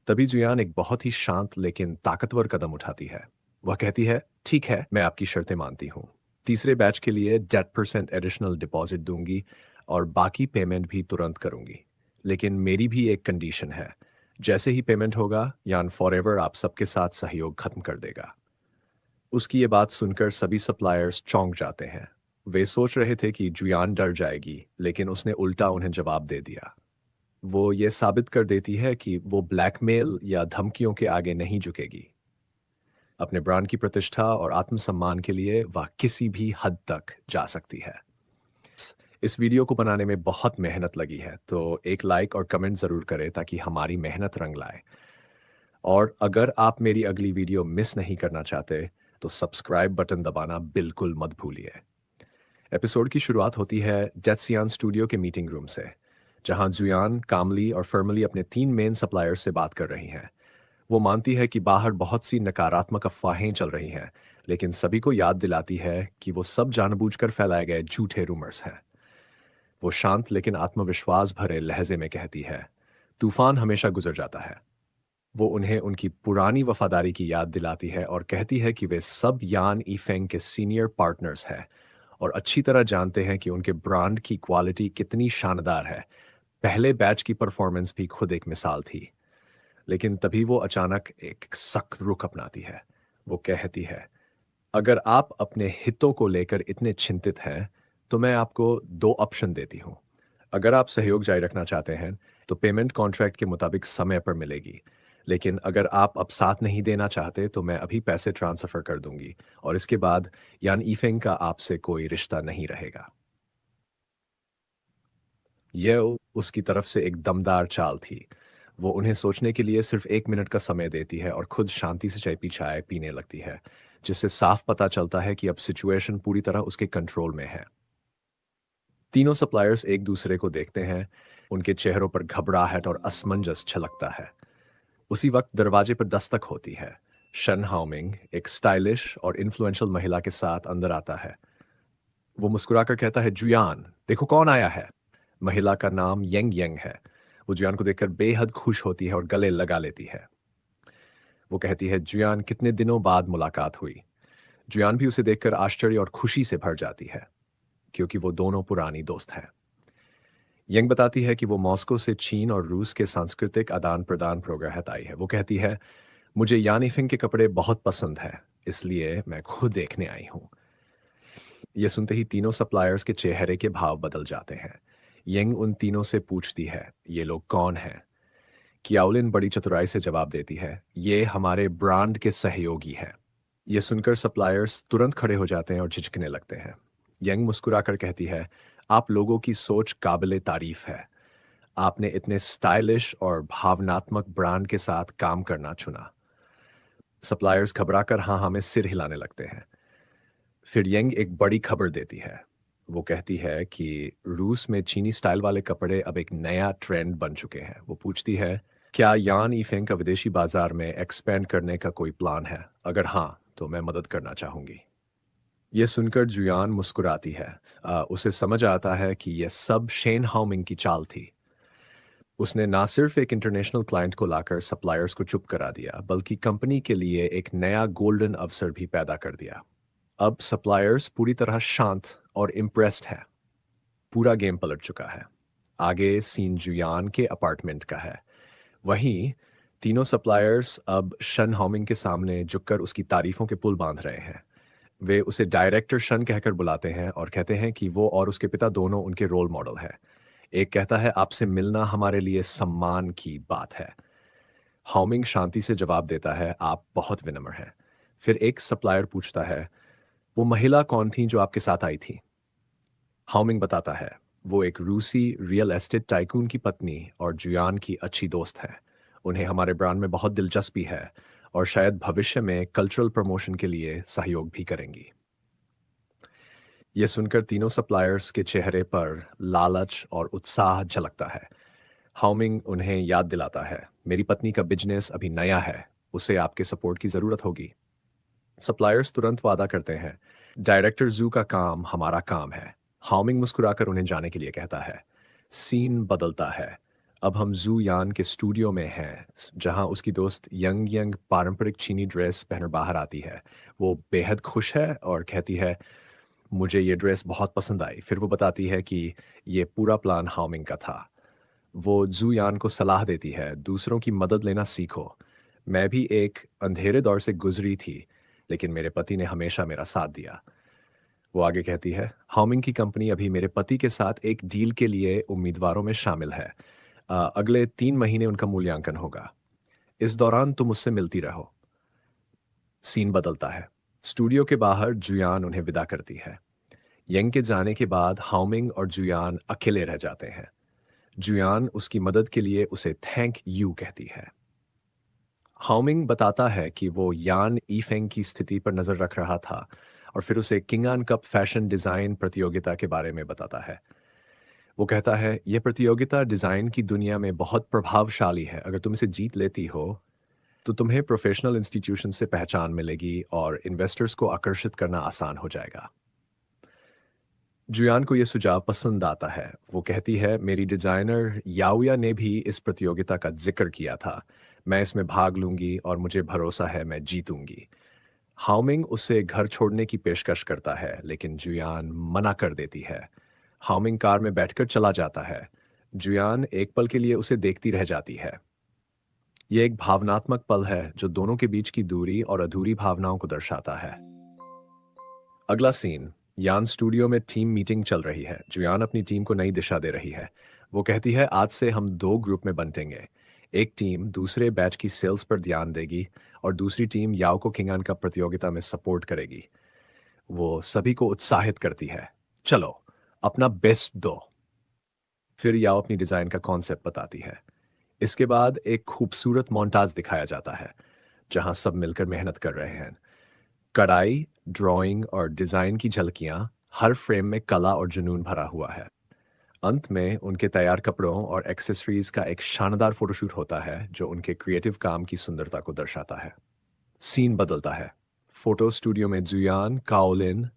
तभी जुयान एक बहुत ही शांत लेकिन ताकतवर कदम उठाती है। वह कहती है, ठीक है, मैं आपकी शर्तें मानती हूँ। तीसरे बैच के लिए 10% एडिशनल डिपॉजिट दूंगी और बाकी पेमेंट भी तुरंत करूंगी। लेकिन मेरी भी एक कंडीशन है। जैसे ही पेमेंट होगा, यान फॉरएवर आप सबके साथ सहयोग खत्म कर देगा। उसकी ये बात सुनकर सभी सप्लायर्स चौंक जाते हैं। वे सोच रहे थे कि जुयान डर जाएगी, लेकिन उसने उल्टा उन्हें जवाब दे दिया। वो ये साबित कर देती है कि वो ब्लैकमेल या धमकियों के आगे नहीं झुकेगी। अपने ब्रांड की प्रतिष्ठा और आत्मसम्मान के लिए वह किसी भी हद तक जा सकती है। इस वीडियो को बनाने में बहुत मेहनत लगी है, तो एक लाइक और कमेंट जरूर करें ताकि हमारी मेहनत रंग लाए। और अगर आप मेरी अगली वीडियो मिस नहीं करना चाहते, तो सब्सक्राइब बटन दबाना बिल्कुल मत भूलिए। एपिसोड की शुरुआत होती है जेत्सियान स्टूडियो के मीटिंग रूम से, जहां जुयान, कामली और फर्मली अपने 3 मेन सप्लायर्स से बात कर रही हैं। वो मानती है कि बाहर बहुत सी नकारात्मक अफवाहें चल रही हैं, लेकिन सभी को याद दिलाती है कि वो सब जानबूझकर फैलाए गए झूठे रूमर्स हैं। वो शांत लेकिन आत्मविश्वास भरे लहजे में कहती है, तूफान हमेशा गुजर जाता है। वो उन्हें उनकी पुरानी वफादारी की याद दिलाती है और कहती है कि वे सब यान ईफेंग के सीनियर पार्टनर्स हैं और अच्छी तरह जानते हैं कि उनके ब्रांड की क्वालिटी कितनी शानदार है। पहले बैच की परफॉर्मेंस भी खुद एक मिसाल थी। लेकिन तभी वो अचानक एक सख्त रुख अपनाती है। वो कहती है, अगर आप अपने हितों को लेकर इतने चिंतित हैं, तो मैं आपको 2 ऑप्शन देती हूँ। अगर आप सहयोग जारी रखना चाहते हैं, तो पेमेंट कॉन्ट्रैक्ट के मुताबिक समय पर मिलेगी। लेकिन अगर आप अब साथ नहीं देना चाहते, तो मैं अभी पैसे ट्रांसफर कर दूंगी और इसके बाद यान ईफेंग का आपसे कोई रिश्ता नहीं रहेगा। यह उसकी तरफ से एक दमदार चाल थी। वो उन्हें सोचने के लिए सिर्फ 1 मिनट का समय देती है और खुद शांति से चाय पीने लगती है, जिससे साफ पता चलता है कि अब सिचुएशन पूरी तरह उसके कंट्रोल में है। तीनों सप्लायर्स एक दूसरे को देखते हैं। उनके चेहरों पर घबराहट और असमंजस छलकता है। उसी वक्त दरवाजे पर दस्तक होती है। शन हाउमिंग, एक स्टाइलिश और इन्फ्लुएंशियल महिला के साथ अंदर आता है। वो मुस्कुराकर कहता है, जुयान, देखो कौन आया है। महिला का नाम यंग यंग है। वो जुयान को देखकर बेहद खुश होती है और गले लगा लेती है। वो कहती है, जुयान कितने दिनों बाद मुलाकात हुई। जुयान भी उसे देखकर आश्चर्य और खुशी से भर जाती है, क्योंकि वो दोनों पुरानी दोस्त हैं। यंग बताती है कि वो मॉस्को से चीन और रूस के सांस्कृतिक आदान प्रदान प्रोग्राम आई है। वो कहती है, मुझे यानिफिंग के कपड़े बहुत पसंद है, इसलिए मैं खुद देखने आई हूँ। ये सुनते ही तीनों सप्लायर्स के चेहरे के भाव बदल जाते हैं। यंग उन तीनों से पूछती है, ये लोग कौन हैं? कियाओलिन बड़ी चतुराई से जवाब देती है, ये हमारे ब्रांड के सहयोगी हैं। ये सुनकर सप्लायर्स तुरंत खड़े हो जाते हैं और झिझकने लगते हैं। यंग मुस्कुराकर कहती है, आप लोगों की सोच काबिले तारीफ है। आपने इतने स्टाइलिश और भावनात्मक ब्रांड के साथ काम करना चुना। सप्लायर्स घबराकर हाँ हाँ में सिर हिलाने लगते हैं। फिर यंग एक बड़ी खबर देती है। वो कहती है कि रूस में चीनी स्टाइल वाले कपड़े अब एक नया ट्रेंड बन चुके हैं। वो पूछती है, क्या यान ईफेंग का विदेशी बाजार में एक्सपेंड करने का कोई प्लान है? अगर हाँ, तो मैं मदद करना चाहूंगी। ये सुनकर जुयान मुस्कुराती है। उसे समझ आता है कि यह सब शेन हाउमिंग की चाल थी। उसने ना सिर्फ एक इंटरनेशनल क्लाइंट को लाकर सप्लायर्स को चुप करा दिया, बल्कि कंपनी के लिए एक नया गोल्डन अवसर भी पैदा कर दिया। अब सप्लायर्स पूरी तरह शांत और इम्प्रेस्ड है। पूरा गेम पलट चुका है। आगे सीन जुयान के अपार्टमेंट का है। वहीं तीनों सप्लायर्स अब शन हाउमिंग के सामने झुककर उसकी तारीफों के पुल बांध रहे हैं। वे उसे डायरेक्टर शन कहकर बुलाते हैं और कहते हैं कि वो और उसके पिता दोनों उनके रोल मॉडल हैं। एक कहता है, आपसे मिलना हमारे लिए सम्मान की बात है। हाउमिंग शांति से जवाब देता है, आप बहुत विनम्र हैं। फिर एक सप्लायर पूछता है, वो महिला कौन थी जो आपके साथ आई थी? हाउमिंग बताता है, वो एक रूसी रियल एस्टेट टाइकून की पत्नी और जुयान की अच्छी दोस्त है। उन्हें हमारे ब्रांड में बहुत दिलचस्पी है और शायद भविष्य में कल्चरल प्रमोशन के लिए सहयोग भी करेंगी। यह सुनकर तीनों सप्लायर्स के चेहरे पर लालच और उत्साह झलकता है। हाउमिंग उन्हें याद दिलाता है, मेरी पत्नी का बिजनेस अभी नया है, उसे आपके सपोर्ट की जरूरत होगी। सप्लायर्स तुरंत वादा करते हैं, डायरेक्टर जू का काम हमारा काम है। हाउमिंग मुस्कुराकर उन्हें जाने के लिए कहता है। सीन बदलता है। अब हम जू यान के स्टूडियो में हैं, जहां उसकी दोस्त यंग यंग पारंपरिक चीनी ड्रेस पहनकर बाहर आती है। वो बेहद खुश है और कहती है, मुझे ये ड्रेस बहुत पसंद आई। फिर वो बताती है कि ये पूरा प्लान हाउमिंग का था। वो जू यान को सलाह देती है, दूसरों की मदद लेना सीखो। मैं भी एक अंधेरे दौर से गुजरी थी, लेकिन मेरे पति ने हमेशा मेरा साथ दिया। वो आगे कहती है, हाउमिंग की कंपनी अभी मेरे पति के साथ एक डील के लिए उम्मीदवारों में शामिल है। अगले 3 महीने उनका मूल्यांकन होगा। इस दौरान तुम उससे मिलती रहो। सीन बदलता है। स्टूडियो के बाहर जुयान उन्हें विदा करती है। यंग के जाने के बाद हाउमिंग और जुयान अकेले रह जाते हैं। जुयान उसकी मदद के लिए उसे थैंक यू कहती है। हाउमिंग बताता है कि वो यान ईफेंग की स्थिति पर नजर रख रहा था और फिर उसे किंगान कप फैशन डिजाइन प्रतियोगिता के बारे में बताता है। वो कहता है, यह प्रतियोगिता डिजाइन की दुनिया में बहुत प्रभावशाली है। अगर तुम इसे जीत लेती हो तो तुम्हें प्रोफेशनल इंस्टीट्यूशन से पहचान मिलेगी और इन्वेस्टर्स को आकर्षित करना आसान हो जाएगा। जुयान को यह सुझाव पसंद आता है। वो कहती है, मेरी डिजाइनर याओया ने भी इस प्रतियोगिता का जिक्र किया था। मैं इसमें भाग लूंगी और मुझे भरोसा है मैं जीतूंगी। हाउमिंग उसे घर छोड़ने की पेशकश करता है, लेकिन जुयान मना कर देती है। हाउमिंग कार में बैठकर चला जाता है। जुयान एक पल के लिए उसे देखती रह जाती है। यह एक भावनात्मक पल है जो दोनों के बीच की दूरी और अधूरी भावनाओं को दर्शाता है। अगला सीन, यान स्टूडियो में टीम मीटिंग चल रही है। जुयान अपनी टीम को नई दिशा दे रही है। वो कहती है, आज से हम 2 ग्रुप में बंटेंगे। एक टीम दूसरे बैच की सेल्स पर ध्यान देगी और दूसरी टीम याओ को किंगान का प्रतियोगिता में सपोर्ट करेगी। वो सभी को उत्साहित करती है, चलो अपना बेस्ट दो। फिर याओ अपनी डिजाइन का कॉन्सेप्ट बताती है। इसके बाद एक खूबसूरत मोन्टाज दिखाया जाता है, जहां सब मिलकर मेहनत कर रहे हैं। कढ़ाई, ड्राइंग और डिजाइन की झलकियां, हर फ्रेम में कला और जुनून भरा हुआ है। अंत में उनके तैयार कपड़ों और एक्सेसरीज का एक शानदार फोटोशूट होता है, जो उनके क्रिएटिव काम की सुंदरता को दर्शाता है। सीन बदलता है। फोटो स्टूडियो में जुयान, काओलिन,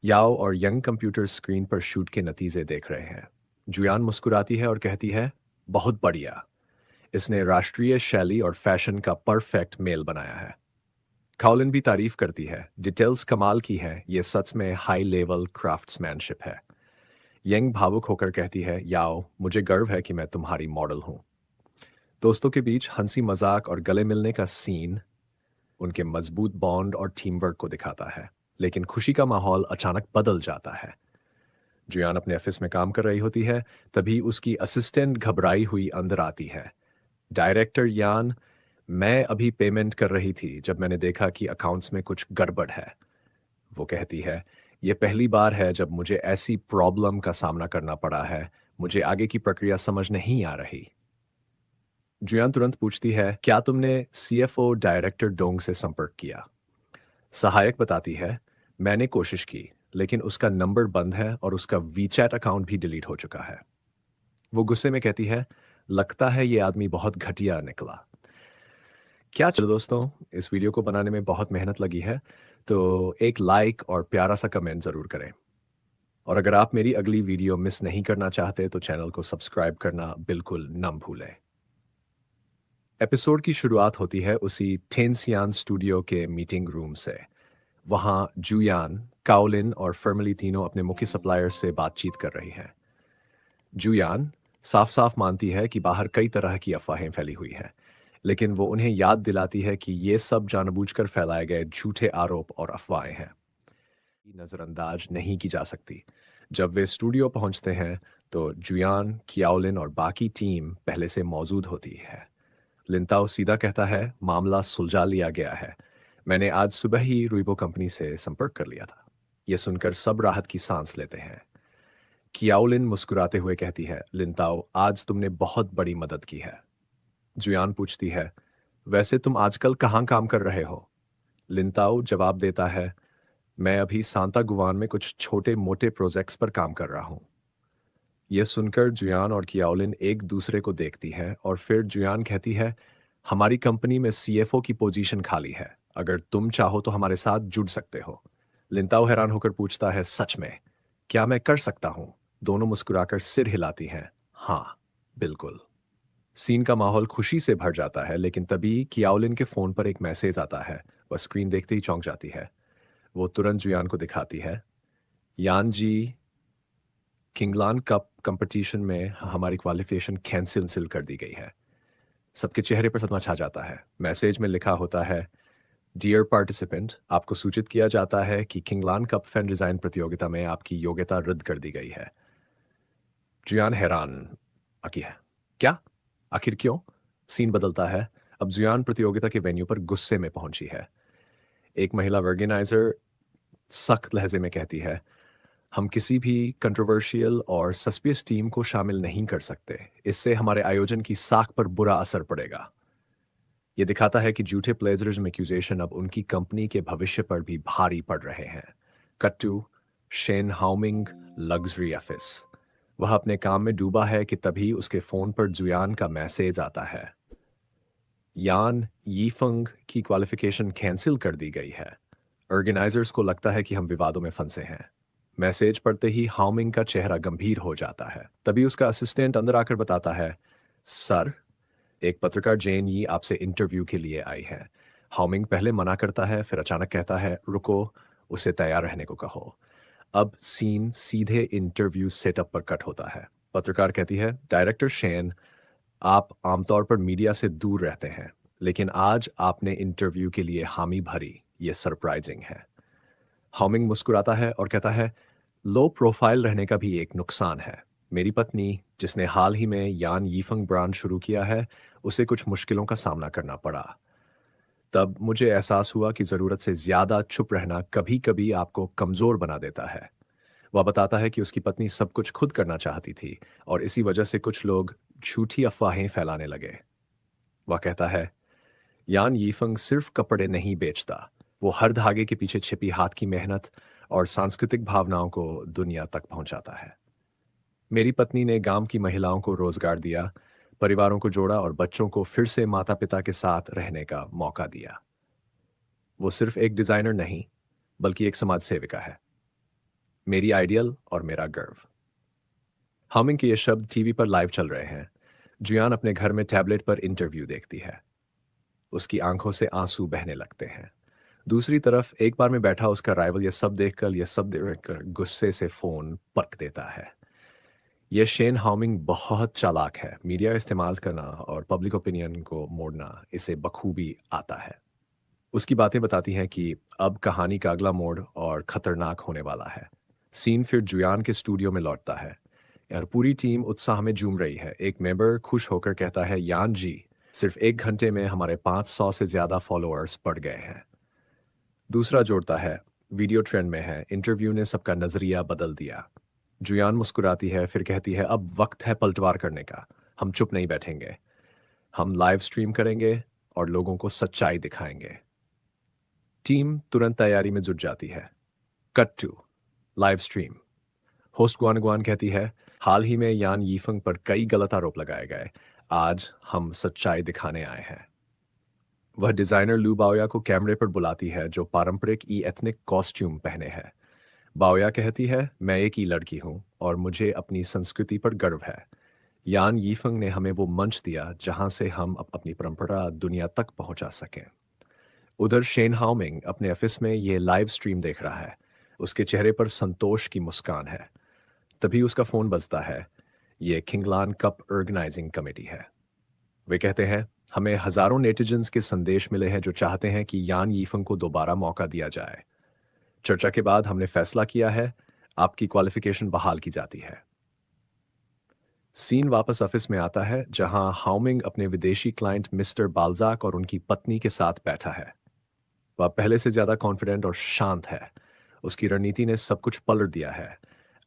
याओ और यंग कंप्यूटर स्क्रीन पर शूट के नतीजे देख रहे हैं। जुयान मुस्कुराती है और कहती है, बहुत बढ़िया। इसने राष्ट्रीय शैली और फैशन का परफेक्ट मेल बनाया है। काओलिन भी तारीफ करती है, डिटेल्स कमाल की है, ये सच में हाई लेवल क्राफ्ट्समैनशिप है। यंग भावुक होकर कहती है, याओ मुझे गर्व है कि मैं तुम्हारी मॉडल हूँ। दोस्तों के बीच हंसी मजाक और गले मिलने का सीन उनके मजबूत बॉन्ड और टीम वर्क को दिखाता है। लेकिन खुशी का माहौल अचानक बदल जाता है। जुयान अपने ऑफिस में काम कर रही होती है, तभी उसकी असिस्टेंट घबराई हुई अंदर आती है। डायरेक्टर यान, मैं अभी पेमेंट कर रही थी जब मैंने देखा कि अकाउंट्स में कुछ गड़बड़ है। वो कहती है, ये पहली बार है जब मुझे ऐसी प्रॉब्लम का सामना करना पड़ा है। मुझे आगे की प्रक्रिया समझ नहीं आ रही। जुयान तुरंत पूछती है, क्या तुमने सीएफओ डायरेक्टर डोंग से संपर्क किया? सहायक बताती है, मैंने कोशिश की, लेकिन उसका नंबर बंद है और उसका वीचैट अकाउंट भी डिलीट हो चुका है। वो गुस्से में कहती है, लगता है ये आदमी बहुत घटिया निकला। क्या चलो दोस्तों, इस वीडियो को बनाने में बहुत मेहनत लगी है, तो एक लाइक और प्यारा सा कमेंट ज़रूर करें। और अगर आप मेरी अगली वीडियो मिस नहीं करना चाहते तो चैनल को सब्सक्राइब करना बिल्कुल न भूलें। एपिसोड की शुरुआत होती है उसी टेंसियान स्टूडियो के मीटिंग रूम से। वहाँ जुयान, काओलिन और फर्मली तीनों अपने मुख्य सप्लायर से बातचीत कर रही हैं। जुयान साफ साफ मानती है कि बाहर कई तरह की अफवाहें फैली हुई हैं, लेकिन वो उन्हें याद दिलाती है कि ये सब जानबूझकर फैलाए गए झूठे आरोप और अफवाहें हैं, नज़रअंदाज नहीं की जा सकती। जब वे स्टूडियो पहुंचते हैं तो जुयान, कियाओलिन और बाकी टीम पहले से मौजूद होती है। लिंताओ सीधा कहता है, मामला सुलझा लिया गया है। मैंने आज सुबह ही रुइबो कंपनी से संपर्क कर लिया था। यह सुनकर सब राहत की सांस लेते हैं। कियाओलिन मुस्कुराते हुए कहती है, लिंताओ आज तुमने बहुत बड़ी मदद की है। जुयान पूछती है, वैसे तुम आजकल कहाँ काम कर रहे हो? लिंताओ जवाब देता है, मैं अभी सांता गुवान में कुछ छोटे मोटे प्रोजेक्ट्स पर काम कर रहा हूँ। यह सुनकर जुयान और कियाओलिन एक दूसरे को देखती हैं और फिर जुयान कहती है, हमारी कंपनी में सीएफओ की पोजीशन खाली है, अगर तुम चाहो तो हमारे साथ जुड़ सकते हो। लिंताओ हैरान होकर पूछता है, सच में? क्या मैं कर सकता हूँ? दोनों मुस्कुराकर सिर हिलाती हैं, हाँ बिल्कुल। सीन का माहौल खुशी से भर जाता है, लेकिन तभी कियाओलिन के फोन पर एक मैसेज आता है। वह स्क्रीन देखते ही चौंक जाती है। वो तुरंत जुयान को दिखाती है, यान जी, किंगलान कप कंपटीशन में हमारी क्वालिफिकेशन कैंसिल कर दी गई है। सबके चेहरे पर सदमा छा जाता है। मैसेज में लिखा होता है, डियर पार्टिसिपेंट, आपको सूचित किया जाता है कि किंगलान कप फैन डिजाइन प्रतियोगिता में आपकी योग्यता रद्द कर दी गई है। जुयान हैरान आकी है, क्या? आखिर क्यों? सीन बदलता है। अब जुयान प्रतियोगिता के वेन्यू पर गुस्से में पहुंची है। एक महिला ऑर्गेनाइजर सख्त लहजे में कहती है, हम किसी भी कंट्रोवर्शियल और सस्पियस टीम को शामिल नहीं कर सकते। इससे हमारे आयोजन की साख पर बुरा असर पड़ेगा। यह दिखाता है कि झूठे प्लेजरिज्म एक्यूजेशन अब उनकी कंपनी के भविष्य पर भी भारी पड़ रहे हैं। कट टू शेन हाउमिंग लग्जरी ऑफिस। वह अपने काम में डूबा है कि तभी उसके फोन पर जुयान का मैसेज आता है, यान यीफंग की क्वालिफिकेशन कैंसिल कर दी गई है। ऑर्गेनाइजर्स को लगता है कि हम विवादों में फंसे हैं। मैसेज पढ़ते ही हाउमिंग का चेहरा गंभीर हो जाता है। तभी उसका असिस्टेंट अंदर आकर बताता है, सर, एक पत्रकार जेन यी आपसे इंटरव्यू के लिए आई है। हाउमिंग पहले मना करता है, फिर अचानक कहता है, रुको, उसे तैयार रहने को कहो। अब सीन सीधे इंटरव्यू सेटअप पर कट होता है। पत्रकार कहती है, डायरेक्टर शेन, आप आमतौर पर मीडिया से दूर रहते हैं, लेकिन आज आपने इंटरव्यू के लिए हामी भरी, यह सरप्राइजिंग है। हाउमिंग मुस्कुराता है और कहता है, लो प्रोफाइल रहने का भी एक नुकसान है। मेरी पत्नी, जिसने हाल ही में यान यीफंग ब्रांड शुरू किया है, उसे कुछ मुश्किलों का सामना करना पड़ा। तब मुझे एहसास हुआ कि जरूरत से ज्यादा चुप रहना कभी कभी आपको कमजोर बना देता है। वह बताता है कि उसकी पत्नी सब कुछ खुद करना चाहती थी और इसी वजह से कुछ लोग झूठी अफवाहें फैलाने लगे। वह कहता है, यान यीफंग सिर्फ कपड़े नहीं बेचता, वो हर धागे के पीछे छिपी हाथ की मेहनत और सांस्कृतिक भावनाओं को दुनिया तक पहुंचाता है। मेरी पत्नी ने गांव की महिलाओं को रोजगार दिया, परिवारों को जोड़ा और बच्चों को फिर से माता पिता के साथ रहने का मौका दिया। वो सिर्फ एक डिजाइनर नहीं, बल्कि एक समाज सेविका है। मेरी आइडियल और मेरा गर्व। हामिंग के ये शब्द टीवी पर लाइव चल रहे हैं। जुयान अपने घर में टैबलेट पर इंटरव्यू देखती है। उसकी आंखों से आंसू बहने लगते हैं। दूसरी तरफ एक बार में बैठा उसका राइवल ये सब देखकर गुस्से से फोन पटक देता है। ये शेन हाउमिंग बहुत चालाक है। मीडिया इस्तेमाल करना और पब्लिक ओपिनियन को मोड़ना इसे बखूबी आता है। उसकी बातें बताती हैं कि अब कहानी का अगला मोड़ और खतरनाक होने वाला है। सीन फिर जुयान के स्टूडियो में लौटता है और पूरी टीम उत्साह में झूम रही है। एक मेंबर खुश होकर कहता है, यान जी, सिर्फ 1 घंटे में हमारे 500 से ज्यादा फॉलोअर्स बढ़ गए हैं। दूसरा जोड़ता है, वीडियो ट्रेंड में है, इंटरव्यू ने सबका नजरिया बदल दिया। जुयान मुस्कुराती है, फिर कहती है, अब वक्त है पलटवार करने का। हम चुप नहीं बैठेंगे। हम लाइव स्ट्रीम करेंगे और लोगों को सच्चाई दिखाएंगे। टीम तुरंत तैयारी में जुट जाती है। Cut to live stream. Host Guan Guan कहती है, हाल ही में यान यीफंग पर कई गलत आरोप लगाए गए। आज हम सच्चाई दिखाने आए हैं। वह डिजाइनर लू बाओया को कैमरे पर बुलाती है, जो पारंपरिक ई एथनिक कॉस्ट्यूम पहने है। बाओया कहती है, मैं एक ही लड़की हूं और मुझे अपनी संस्कृति पर गर्व है। यान यीफंग ने हमें वो मंच दिया जहां से हम अपनी परंपरा दुनिया तक पहुंचा सकें। उधर शेन हाओमिंग अपने ऑफिस में ये लाइव स्ट्रीम देख रहा है। उसके चेहरे पर संतोष की मुस्कान है। तभी उसका फोन बजता है। ये किंगलान कप ऑर्गेनाइजिंग कमेटी है। वे कहते हैं, हमें हजारों नेटिजन्स के संदेश मिले हैं जो चाहते हैं कि यान यीफंग को दोबारा मौका दिया जाए। चर्चा के बाद हमने फैसला किया है, आपकी क्वालिफिकेशन बहाल की जाती है। सीन वापस ऑफिस में आता है, जहां हाउमिंग अपने विदेशी क्लाइंट मिस्टर बाल्जाक और उनकी पत्नी के साथ बैठा है। वह पहले से ज्यादा कॉन्फिडेंट और शांत है। उसकी रणनीति ने सब कुछ पलट दिया है।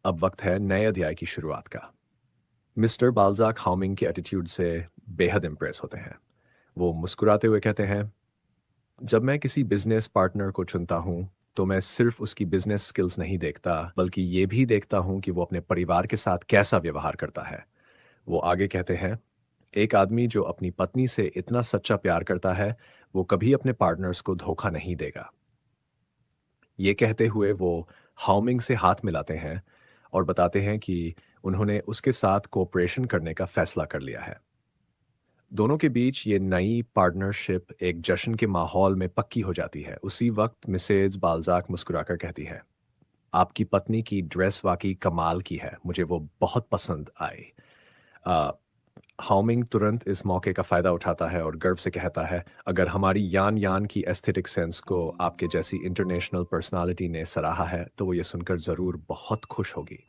अब वक्त है नए अध्याय की शुरुआत का। मिस्टर बाल्जाक हाउमिंग के एटीट्यूड से बेहद इंप्रेस होते हैं। वो मुस्कुराते हुए कहते हैं, जब मैं किसी बिजनेस पार्टनर को चुनता हूं तो मैं सिर्फ उसकी बिजनेस स्किल्स नहीं देखता, बल्कि ये भी देखता हूं कि वो अपने परिवार के साथ कैसा व्यवहार करता है। वो आगे कहते हैं, एक आदमी जो अपनी पत्नी से इतना सच्चा प्यार करता है, वो कभी अपने पार्टनर्स को धोखा नहीं देगा। ये कहते हुए वो हाउमिंग से हाथ मिलाते हैं और बताते हैं कि उन्होंने उसके साथ कोऑपरेशन करने का फैसला कर लिया है। दोनों के बीच ये नई पार्टनरशिप एक जश्न के माहौल में पक्की हो जाती है। उसी वक्त मिसेज बाल्जाक मुस्कुराकर कहती है, आपकी पत्नी की ड्रेस वाकई कमाल की है, मुझे वो बहुत पसंद आई। आ, हाउमिंग तुरंत इस मौके का फायदा उठाता है और गर्व से कहता है, अगर हमारी यान यान की एस्थेटिक सेंस को आपके जैसी इंटरनेशनल पर्सनालिटी ने सराहा है तो वो ये सुनकर जरूर बहुत खुश होगी।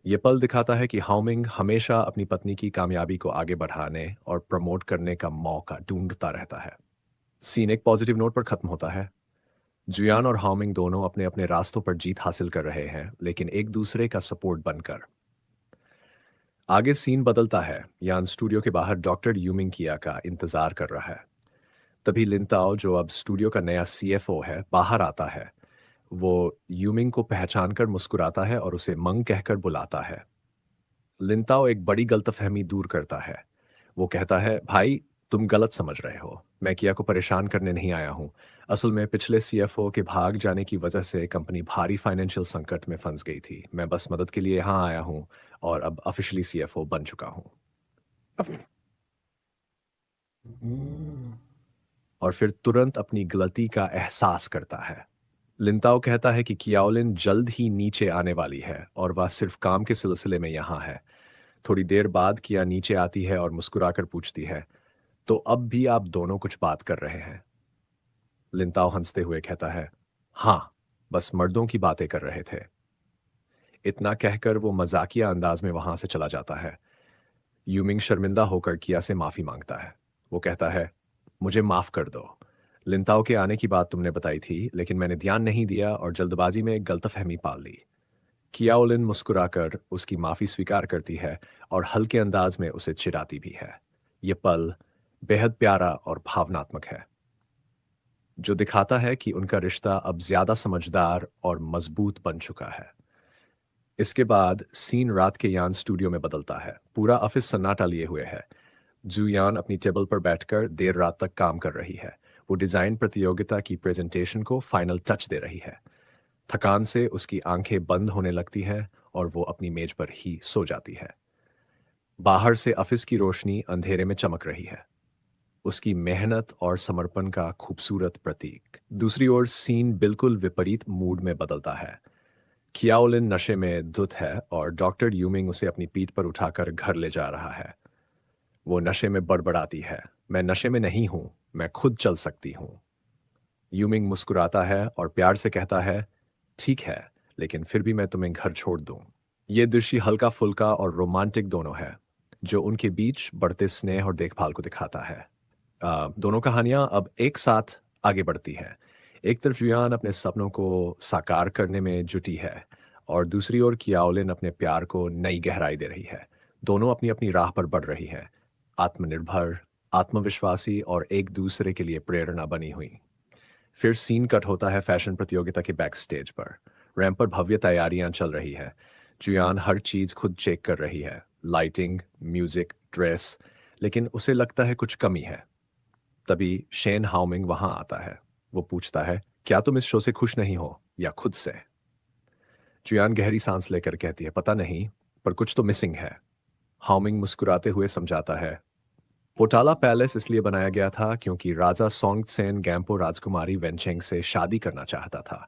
ये पल दिखाता है कि हाउमिंग हमेशा अपनी पत्नी की कामयाबी को आगे बढ़ाने और प्रमोट करने का मौका ढूंढता रहता है। सीन एक पॉजिटिव नोट पर खत्म होता है। जुयान और हाउमिंग दोनों अपने अपने रास्तों पर जीत हासिल कर रहे हैं, लेकिन एक दूसरे का सपोर्ट बनकर। आगे सीन बदलता है। यान स्टूडियो के बाहर डॉक्टर यूमिंग किया का इंतजार कर रहा है। तभी लिंताओ, जो अब स्टूडियो का नया सीएफओ है, बाहर आता है। वो यूमिंग को पहचानकर मुस्कुराता है और उसे मंग कहकर बुलाता है। लिंताओ एक बड़ी गलतफहमी दूर करता है। वो कहता है, भाई, तुम गलत समझ रहे हो। मैं किया को परेशान करने नहीं आया हूँ। असल में पिछले सीएफओ के भाग जाने की वजह से कंपनी भारी फाइनेंशियल संकट में फंस गई थी। मैं बस मदद के लिए यहाँ आया हूँ और अब ऑफिशियली सीएफओ बन चुका हूँ। और फिर तुरंत अपनी गलती का एहसास करता है। लिंताओ कहता है कि कियाओलिन जल्द ही नीचे आने वाली है और वह सिर्फ काम के सिलसिले में यहाँ है। थोड़ी देर बाद किया नीचे आती है और मुस्कुराकर पूछती है, तो अब भी आप दोनों कुछ बात कर रहे हैं? लिंताओ हंसते हुए कहता है, हाँ, बस मर्दों की बातें कर रहे थे। इतना कहकर वो मजाकिया अंदाज में वहां से चला जाता है। यूमिंग शर्मिंदा होकर किया से माफी मांगता है। वो कहता है, मुझे माफ कर दो। लिंताओ के आने की बात तुमने बताई थी, लेकिन मैंने ध्यान नहीं दिया और जल्दबाजी में गलतफहमी पाल ली। कियाओलिन मुस्कुराकर उसकी माफी स्वीकार करती है और हल्के अंदाज में उसे चिढ़ाती भी है। ये पल बेहद प्यारा और भावनात्मक है, जो दिखाता है कि उनका रिश्ता अब ज्यादा समझदार और मजबूत बन चुका है। इसके बाद सीन रात के यान स्टूडियो में बदलता है। पूरा ऑफिस सन्नाटा लिए हुए है। जू यान अपनी टेबल पर बैठकर देर रात तक काम कर रही है। वो डिजाइन प्रतियोगिता की प्रेजेंटेशन को फाइनल टच दे रही है। थकान से उसकी आंखें बंद होने लगती हैं और वो अपनी मेज पर ही सो जाती है। बाहर से ऑफिस की रोशनी अंधेरे में चमक रही है, उसकी मेहनत और समर्पण का खूबसूरत प्रतीक। दूसरी ओर सीन बिल्कुल विपरीत मूड में बदलता है। कियाओलिन नशे में धुत है और डॉक्टर यूमिंग उसे अपनी पीठ पर उठाकर घर ले जा रहा है। वो नशे में बड़बड़ाती है, मैं नशे में नहीं हूं, मैं खुद चल सकती हूँ। यूमिंग मुस्कुराता है और प्यार से कहता है, ठीक है, लेकिन फिर भी मैं तुम्हें घर छोड़ दूं। ये दृश्य हल्का फुल्का और रोमांटिक दोनों है, जो उनके बीच बढ़ते स्नेह और देखभाल को दिखाता है। दोनों कहानियां अब एक साथ आगे बढ़ती हैं। एक तरफ जुयान अपने सपनों को साकार करने में जुटी है और दूसरी ओर कियाओलिन अपने प्यार को नई गहराई दे रही है। दोनों अपनी अपनी राह पर बढ़ रही हैं, आत्मनिर्भर, आत्मविश्वासी और एक दूसरे के लिए प्रेरणा बनी हुई। फिर सीन कट होता है फैशन प्रतियोगिता के बैक स्टेज पर। रैंप पर भव्य तैयारियां चल रही है। जुयान हर चीज खुद चेक कर रही है, लाइटिंग, म्यूजिक, ड्रेस, लेकिन उसे लगता है कुछ कमी है। तभी शेन हाउमिंग वहां आता है। वो पूछता है, क्या तुम इस शो से खुश नहीं हो या खुद से? जुयान गहरी सांस लेकर कहती है, पता नहीं, पर कुछ तो मिसिंग है। हाउमिंग मुस्कुराते हुए समझाता है, पोटाला पैलेस इसलिए बनाया गया था क्योंकि राजा सोंगत्सेन गैम्पो राजकुमारी वेनचेंग से शादी करना चाहता था।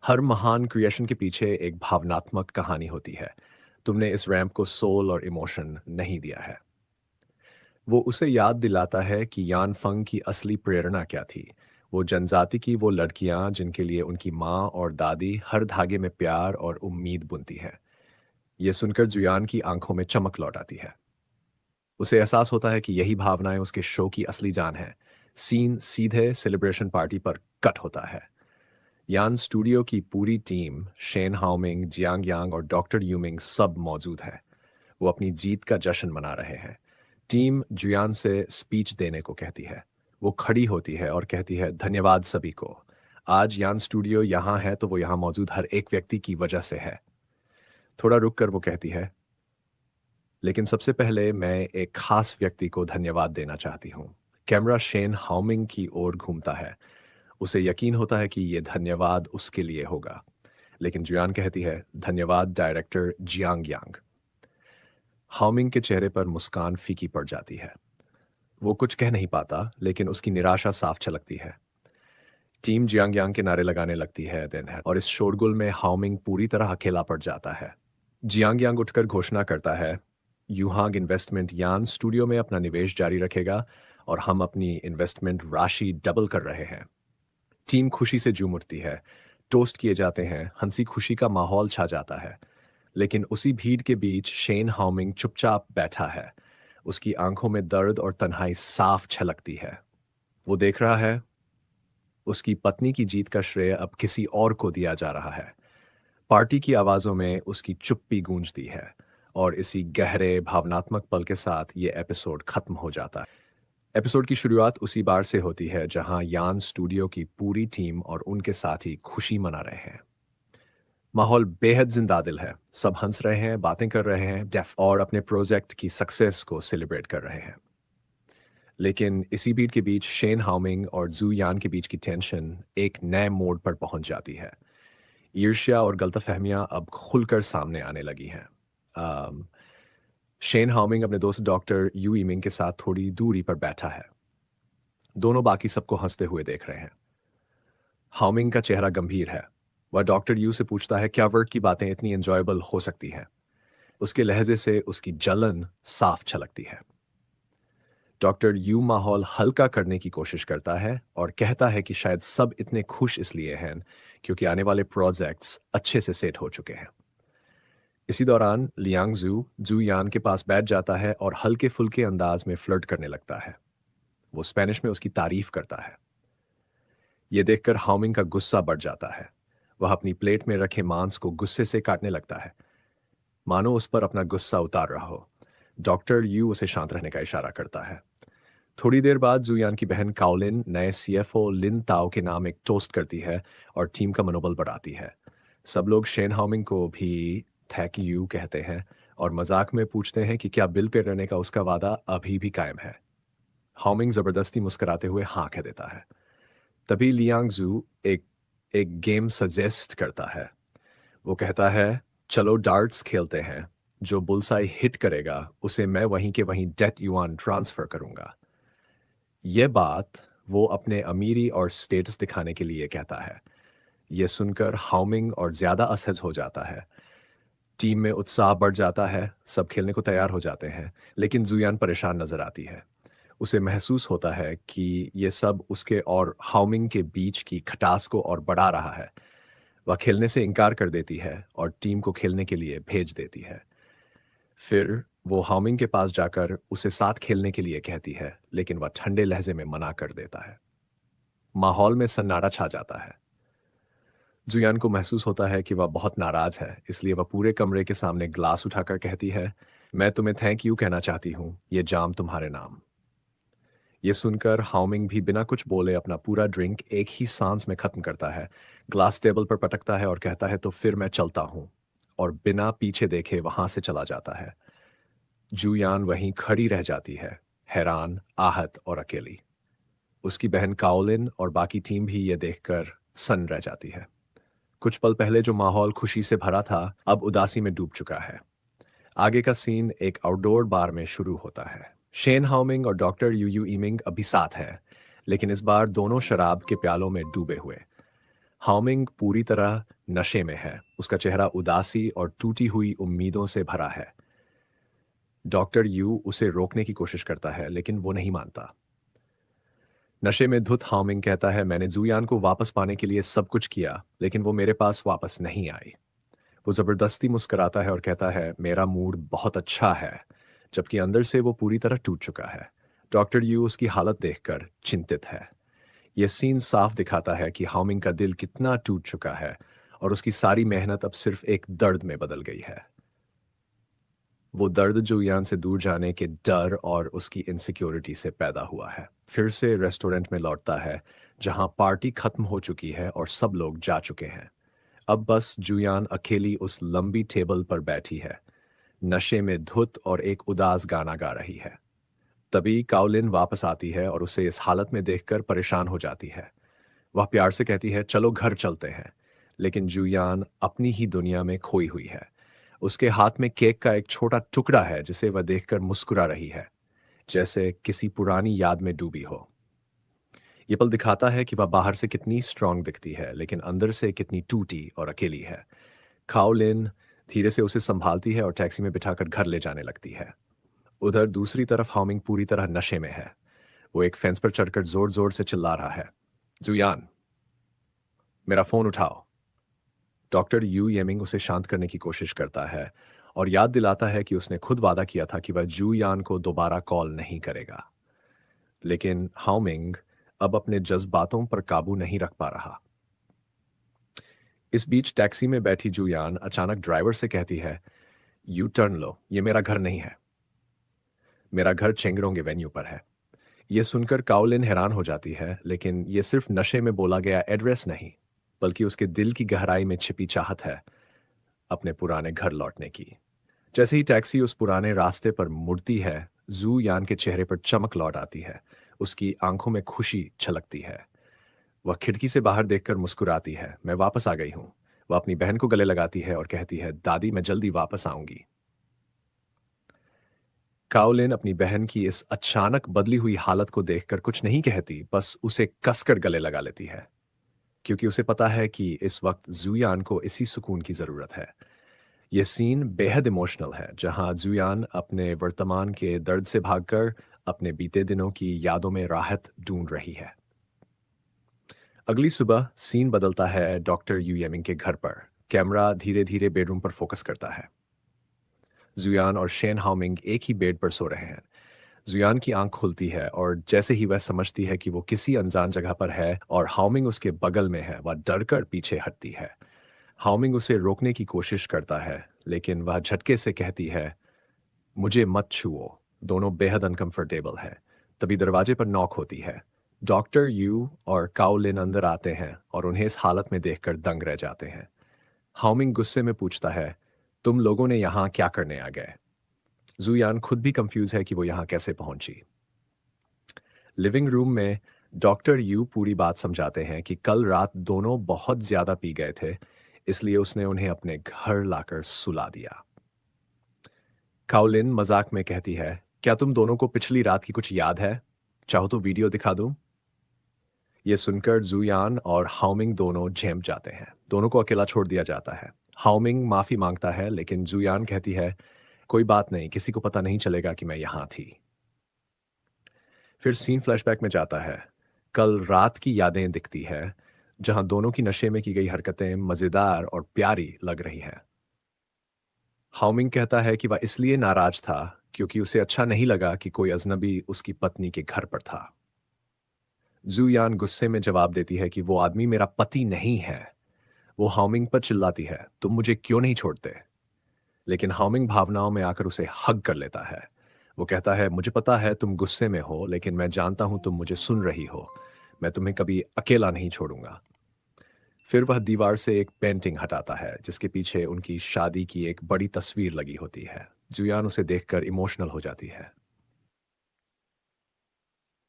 हर महान क्रिएशन के पीछे एक भावनात्मक कहानी होती है। तुमने इस रैंप को सोल और इमोशन नहीं दिया है। वो उसे याद दिलाता है कि यान फंग की असली प्रेरणा क्या थी। वो जनजाति की वो लड़कियां जिनके लिए उनकी माँ और दादी हर धागे में प्यार और उम्मीद बुनती है। ये सुनकर जुयान की आंखों में चमक लौट आती है। उसे एहसास होता है कि यही भावनाएं उसके शो की असली जान है। सीन सीधे सेलिब्रेशन पार्टी पर कट होता है। यान स्टूडियो की पूरी टीम, शेन हाउमिंग, जियांग यांग और डॉक्टर यूमिंग सब मौजूद है। वो अपनी जीत का जश्न मना रहे हैं। टीम जुयान से स्पीच देने को कहती है। वो खड़ी होती है और कहती है, धन्यवाद सभी को। आज यान स्टूडियो यहाँ है तो वो यहाँ मौजूद हर एक व्यक्ति की वजह से है। थोड़ा रुक कर वो कहती है, लेकिन सबसे पहले मैं एक खास व्यक्ति को धन्यवाद देना चाहती हूँ। कैमरा शेन हाउमिंग की ओर घूमता है। उसे यकीन होता है कि ये धन्यवाद उसके लिए होगा, लेकिन जुयान कहती है, धन्यवाद डायरेक्टर जियांग यांग। हाउमिंग के चेहरे पर मुस्कान फीकी पड़ जाती है। वो कुछ कह नहीं पाता, लेकिन उसकी निराशा साफ झलकती है। टीम जियांग यांग के नारे लगाने लगती है दिन है और इस शोरगुल में हाउमिंग पूरी तरह अकेला पड़ जाता है। जियांग यांग उठकर घोषणा करता है, यूहांग इन्वेस्टमेंट यान स्टूडियो में अपना निवेश जारी रखेगा और हम अपनी इन्वेस्टमेंट राशि डबल कर रहे हैं। टीम खुशी से झूम उठती है। टोस्ट किए जाते हैं, हंसी खुशी का माहौल छा जाता है। लेकिन उसी भीड़ के बीच शेन हाउमिंग चुपचाप बैठा है। उसकी आंखों में दर्द और तन्हाई साफ छलकती है। वो देख रहा है, उसकी पत्नी की जीत का श्रेय अब किसी और को दिया जा रहा है। पार्टी की आवाजों में उसकी चुप्पी गूंजती है और इसी गहरे भावनात्मक पल के साथ ये एपिसोड खत्म हो जाता है। एपिसोड की शुरुआत उसी बार से होती है जहां यान स्टूडियो की पूरी टीम और उनके साथी खुशी मना रहे हैं। माहौल बेहद जिंदा दिल है। सब हंस रहे हैं, बातें कर रहे हैं, डेफ और अपने प्रोजेक्ट की सक्सेस को सेलिब्रेट कर रहे हैं। लेकिन इसी बीट के बीच शेन हाउमिंग और जू यान के बीच की टेंशन एक नए मोड़ पर पहुंच जाती है। ईर्ष्या और गलतफहमियां अब खुलकर सामने आने लगी हैं। अम, शेन हाउमिंग अपने दोस्त डॉक्टर यू इमिंग के साथ थोड़ी दूरी पर बैठा है। दोनों बाकी सबको हंसते हुए देख रहे हैं। हाउमिंग का चेहरा गंभीर है। वह डॉक्टर यू से पूछता है, क्या वर्क की बातें इतनी एंजॉयबल हो सकती हैं? उसके लहजे से उसकी जलन साफ झलकती है। डॉक्टर यू माहौल हल्का करने की कोशिश करता है और कहता है कि शायद सब इतने खुश इसलिए हैं क्योंकि आने वाले प्रोजेक्ट्स अच्छे से सेट हो चुके हैं। इसी दौरान लियांग जू जू यान के पास बैठ जाता है और हल्के फुल्के अंदाज में फ्लर्ट करने लगता है। वो स्पेनिश में उसकी तारीफ करता है। ये देखकर हाउमिंग का गुस्सा बढ़ जाता है। वह अपनी प्लेट में रखे मांस को गुस्से से काटने लगता है, मानो उस पर अपना गुस्सा उतार रहा हो। डॉक्टर यू उसे शांत रहने का इशारा करता है। थोड़ी देर बाद जुयान की बहन काओलिन नए सीएफओ लिन ताओ के नाम एक टोस्ट करती है और टीम का मनोबल बढ़ाती है। सब लोग शेन हाउमिंग को भी थैंक यू कहते हैं और मजाक में पूछते हैं कि क्या बिल पे रहने का उसका वादा अभी भी कायम है। हाउमिंग जबरदस्ती मुस्कुराते हुए हाँ कह देता है। तभी लियांग जू एक एक गेम सजेस्ट करता है। वो कहता है, चलो डार्ट्स खेलते हैं। जो बुलसाई हिट करेगा उसे मैं वहीं के वहीं डेट युआन ट्रांसफर करूंगा। यह बात वो अपने अमीरी और स्टेटस दिखाने के लिए कहता है। यह सुनकर हाउमिंग और ज्यादा असहज हो जाता है। टीम में उत्साह बढ़ जाता है, सब खेलने को तैयार हो जाते हैं, लेकिन जुयान परेशान नजर आती है। उसे महसूस होता है कि यह सब उसके और हाउमिंग के बीच की खटास को और बढ़ा रहा है। वह खेलने से इनकार कर देती है और टीम को खेलने के लिए भेज देती है। फिर वो हाउमिंग के पास जाकर उसे साथ खेलने के लिए कहती है, लेकिन वह ठंडे लहजे में मना कर देता है। माहौल में सन्नाटा छा जाता है। जुयान को महसूस होता है कि वह बहुत नाराज है, इसलिए वह पूरे कमरे के सामने ग्लास उठाकर कहती है, मैं तुम्हें थैंक यू कहना चाहती हूँ, ये जाम तुम्हारे नाम। ये सुनकर हाउमिंग भी बिना कुछ बोले अपना पूरा ड्रिंक एक ही सांस में खत्म करता है, ग्लास टेबल पर पटकता है और कहता है तो फिर मैं चलता हूँ, और बिना पीछे देखे वहां से चला जाता है। जूयान वहीं खड़ी रह जाती है, हैरान, आहत और अकेली। उसकी बहन काओलिन और बाकी टीम भी ये देखकर सन्न रह जाती है। कुछ पल पहले जो माहौल खुशी से भरा था, अब उदासी में डूब चुका है। आगे का सीन एक आउटडोर बार में शुरू होता है। शेन हाउमिंग और डॉक्टर यू यू इमिंग अभी साथ हैं, लेकिन इस बार दोनों शराब के प्यालों में डूबे हुए। हाउमिंग पूरी तरह नशे में है, उसका चेहरा उदासी और टूटी हुई उम्मीदों से भरा है। डॉक्टर यू उसे रोकने की कोशिश करता है, लेकिन वो नहीं मानता। नशे में धुत हाउमिंग कहता है, मैंने जुयान को वापस पाने के लिए सब कुछ किया, लेकिन वो मेरे पास वापस नहीं आई। वो जबरदस्ती मुस्कुराता है और कहता है, मेरा मूड बहुत अच्छा है, जबकि अंदर से वो पूरी तरह टूट चुका है। डॉक्टर यू उसकी हालत देखकर चिंतित है। यह सीन साफ दिखाता है कि हाउमिंग का दिल कितना टूट चुका है और उसकी सारी मेहनत अब सिर्फ एक दर्द में बदल गई है। वो दर्द जो यान से दूर जाने के डर और उसकी इनसिक्योरिटी से पैदा हुआ है। फिर से रेस्टोरेंट में लौटता है, जहां पार्टी खत्म हो चुकी है और सब लोग जा चुके हैं। अब बस जुयान अकेली उस लंबी टेबल पर बैठी है, नशे में धुत और एक उदास गाना गा रही है। तभी काओलिन वापस आती है और उसे इस हालत में देखकर परेशान हो जाती है। वह प्यार से कहती है, चलो घर चलते हैं, लेकिन जुयान अपनी ही दुनिया में खोई हुई है। उसके हाथ में केक का एक छोटा टुकड़ा है, जिसे वह देखकर मुस्कुरा रही है, जैसे किसी पुरानी याद में डूबी हो। ये पल दिखाता है कि वह बाहर से कितनी स्ट्रांग दिखती है, लेकिन अंदर से कितनी टूटी और अकेली है। खाओलिन धीरे से उसे संभालती है और टैक्सी में बिठाकर घर ले जाने लगती है। उधर दूसरी तरफ हाउमिंग पूरी तरह नशे में है। वो एक फेंस पर चढ़कर जोर जोर से चिल्ला रहा है, जुयान, मेरा फोन उठाओ। डॉक्टर यू येमिंग उसे शांत करने की कोशिश करता है और याद दिलाता है कि उसने खुद वादा किया था कि वह जू यान को दोबारा कॉल नहीं करेगा। लेकिन हाउमिंग अब अपने जज्बातों पर काबू नहीं रख पा रहा। इस बीच टैक्सी में बैठी जूयान अचानक ड्राइवर से कहती है, यू टर्न लो, ये मेरा घर नहीं है। मेरा घर चेंगरोंग एवेन्यू पर है। यह सुनकर काओलिन हैरान हो जाती है, लेकिन यह सिर्फ नशे में बोला गया एड्रेस नहीं, बल्कि उसके दिल की गहराई में छिपी चाहत है अपने पुराने घर लौटने की। जैसे ही टैक्सी उस पुराने रास्ते पर मुड़ती है, जू यान के चेहरे पर चमक लौट आती है। उसकी आंखों में खुशी छलकती है। वह खिड़की से बाहर देखकर मुस्कुराती है, मैं वापस आ गई हूं। वह अपनी बहन को गले लगाती है और कहती है, दादी मैं जल्दी वापस आऊंगी। काओलिन अपनी बहन की इस अचानक बदली हुई हालत को देखकर कुछ नहीं कहती, बस उसे कसकर गले लगा लेती है, क्योंकि उसे पता है कि इस वक्त जुयान को इसी सुकून की जरूरत है। यह सीन बेहद इमोशनल है, जहां जुयान अपने वर्तमान के दर्द से भागकर अपने बीते दिनों की यादों में राहत ढूंढ रही है। अगली सुबह सीन बदलता है डॉक्टर यू येमिंग के घर पर। कैमरा धीरे धीरे बेडरूम पर फोकस करता है। जुयान और शेन हाउमिंग एक ही बेड पर सो रहे हैं। जुयान की आंख खुलती है और जैसे ही वह समझती है कि वो किसी अनजान जगह पर है और हाउमिंग उसके बगल में है, वह डरकर पीछे हटती है। हाउमिंग उसे रोकने की कोशिश करता है, लेकिन वह झटके से कहती है, मुझे मत छुओ। दोनों बेहद अनकंफर्टेबल है। तभी दरवाजे पर नॉक होती है। डॉक्टर यू और काओलिन अंदर आते हैं और उन्हें इस हालत में देखकर दंग रह जाते हैं। हाउमिंग गुस्से में पूछता है, तुम लोगों ने यहाँ क्या करने आ गए? जुयान खुद भी कंफ्यूज है कि वो यहाँ कैसे पहुंची। लिविंग रूम में डॉक्टर यू पूरी बात समझाते हैं कि कल रात दोनों बहुत ज्यादा पी गए थे, इसलिए उसने उन्हें अपने घर लाकर सुला दिया। काओलिन मजाक में कहती है, क्या तुम दोनों को पिछली रात की कुछ याद है? चाहो तो वीडियो दिखा दूं? ये सुनकर जुयान और हाओमिंग दोनों झेम जाते हैं। दोनों को अकेला छोड़ दिया जाता है। हाओमिंग माफी मांगता है, लेकिन जुयान कहती है, कोई बात नहीं, किसी को पता नहीं चलेगा कि मैं यहां थी। फिर सीन फ्लैशबैक में जाता है। कल रात की यादें दिखती है, जहां दोनों की नशे में की गई हरकतें मजेदार और प्यारी लग रही हैं। हाओमिंग कहता है कि वह इसलिए नाराज था क्योंकि उसे अच्छा नहीं लगा कि कोई अजनबी उसकी पत्नी के घर पर था। जुयान गुस्से में जवाब देती है कि वो आदमी मेरा पति नहीं है। वो हाओमिंग पर चिल्लाती है, तुम मुझे क्यों नहीं छोड़ते? लेकिन हाओमिंग भावनाओं में आकर उसे हग कर लेता है। वो कहता है, मुझे पता है तुम गुस्से में हो, लेकिन मैं जानता हूं तुम मुझे सुन रही हो। मैं तुम्हें कभी अकेला नहीं छोड़ूंगा। फिर वह दीवार से एक पेंटिंग हटाता है जिसके पीछे उनकी शादी की एक बड़ी तस्वीर लगी होती है। जुयान उसे देखकर इमोशनल हो जाती है।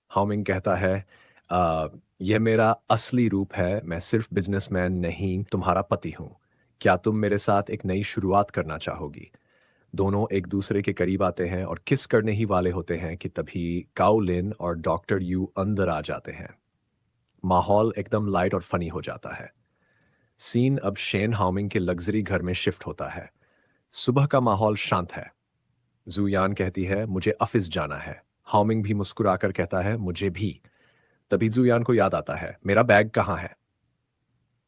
हाओमिंग कहता है, "आ, यह मेरा असली रूप है, मैं सिर्फ बिजनेसमैन नहीं, तुम्हारा पति हूं। क्या तुम मेरे साथ एक नई शुरुआत करना चाहोगी?" दोनों एक दूसरे के करीब आते हैं और किस करने ही वाले होते हैं कि तभी काओलिन और डॉक्टर यू अंदर आ जाते हैं। माहौल एकदम लाइट और फनी हो जाता है। सीन अब शेन हाउमिंग के लग्जरी घर में शिफ्ट होता है। सुबह का माहौल शांत है। जुयान कहती है, मुझे ऑफिस जाना है। हाउमिंग भी मुस्कुराकर कहता है, मुझे भी। तभी जुयान को याद आता है, मेरा बैग कहाँ है?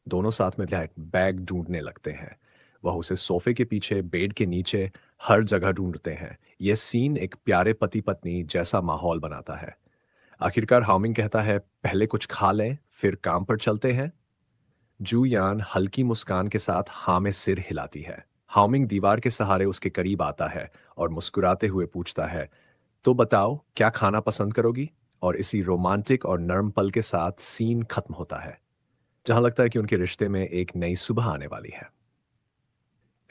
दोनों साथ में बैग ढूंढने लगते हैं। वह उसे सोफे के पीछे, बेड के नीचे, हर जगह ढूंढते हैं। यह सीन एक प्यारे पति पत्नी जैसा माहौल बनाता है। आखिरकार हाउमिंग कहता है, पहले कुछ खा लें, फिर काम पर चलते हैं। जू यान हल्की मुस्कान के साथ हाँ में सिर हिलाती है। हाउमिंग दीवार के सहारे उसके करीब आता है और मुस्कुराते हुए पूछता है, तो बताओ क्या खाना पसंद करोगी? और इसी रोमांटिक और नर्म पल के साथ सीन खत्म होता है, जहां लगता है कि उनके रिश्ते में एक नई सुबह आने वाली है।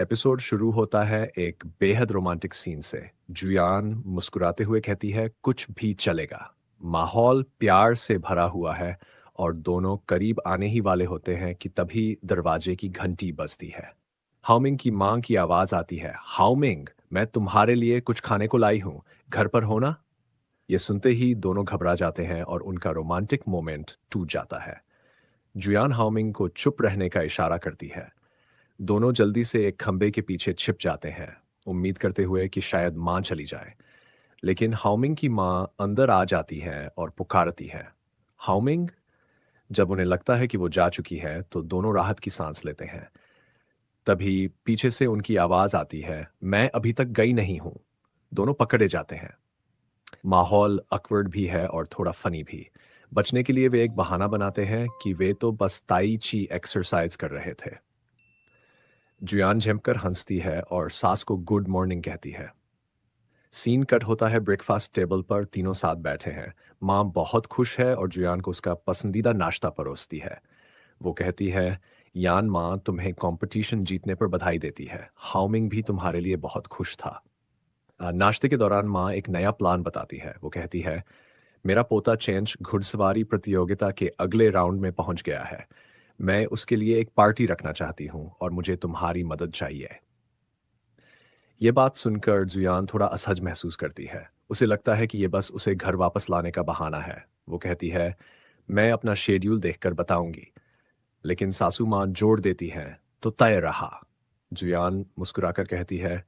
एपिसोड शुरू होता है एक बेहद रोमांटिक सीन से। जुयान मुस्कुराते हुए कहती है, कुछ भी चलेगा। माहौल प्यार से भरा हुआ है और दोनों करीब आने ही वाले होते हैं कि तभी दरवाजे की घंटी बजती है। हाउमिंग की मां की आवाज आती है, हाउमिंग, मैं तुम्हारे लिए कुछ खाने को लाई हूं, घर पर हो ना? ये सुनते ही दोनों घबरा जाते हैं और उनका रोमांटिक मोमेंट टूट जाता है। जुयान हाउमिंग को चुप रहने का इशारा करती है। दोनों जल्दी से एक खंबे के पीछे छिप जाते हैं, उम्मीद करते हुए कि शायद मां चली जाए। लेकिन हाउमिंग की मां अंदर आ जाती है और पुकारती है, हाउमिंग। जब उन्हें लगता है कि वो जा चुकी है, तो दोनों राहत की सांस लेते हैं। तभी पीछे से उनकी आवाज आती है, मैं अभी तक गई नहीं हूं। दोनों पकड़े जाते हैं। माहौल अकवर्ड भी है और थोड़ा फनी भी। बचने के लिए वे एक बहाना बनाते हैं कि वे तो बस ताई ची एक्सरसाइज कर रहे थे। जुयान झेमकर हंसती है और सास को गुड मॉर्निंग कहती है। सीन कट होता है ब्रेकफास्ट टेबल पर, तीनों साथ बैठे हैं। माँ बहुत खुश है और जुयान को उसका पसंदीदा नाश्ता परोसती है। वो कहती है, यान माँ तुम्हें कंपटीशन जीतने पर बधाई देती है। हाउमिंग भी तुम्हारे लिए बहुत खुश था। नाश्ते के दौरान माँ एक नया प्लान बताती है। वो कहती है, मेरा पोता चेंज घुड़सवारी प्रतियोगिता के अगले राउंड में पहुंच गया है। मैं उसके लिए एक पार्टी रखना चाहती हूँ और मुझे तुम्हारी मदद चाहिए। ये बात सुनकर जुयान थोड़ा असहज महसूस करती है। उसे लगता है कि ये बस उसे घर वापस लाने का बहाना है। वो कहती है, मैं अपना शेड्यूल देखकर बताऊंगी। लेकिन सासू माँ जोड़ देती हैं, तो तय रहा। जुयान मुस्कुराकर कहती है,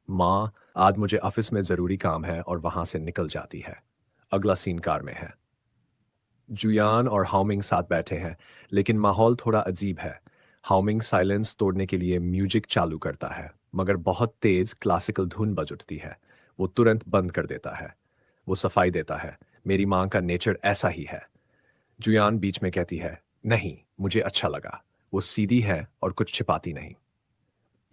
माँ, आज मुझे ऑफिस में जरूरी काम है, और वहां से निकल जाती है। अगला सीन कार में है। जुयान और हाउमिंग साथ बैठे हैं, लेकिन माहौल थोड़ा अजीब है। हाउमिंग साइलेंस तोड़ने के लिए म्यूजिक चालू करता है, मगर बहुत तेज क्लासिकल धुन बज उठती है। वो तुरंत बंद कर देता है। वो सफाई देता है, मेरी मां का नेचर ऐसा ही है। जुयान बीच में कहती है, नहीं, मुझे अच्छा लगा। वो सीधी है और कुछ छिपाती नहीं।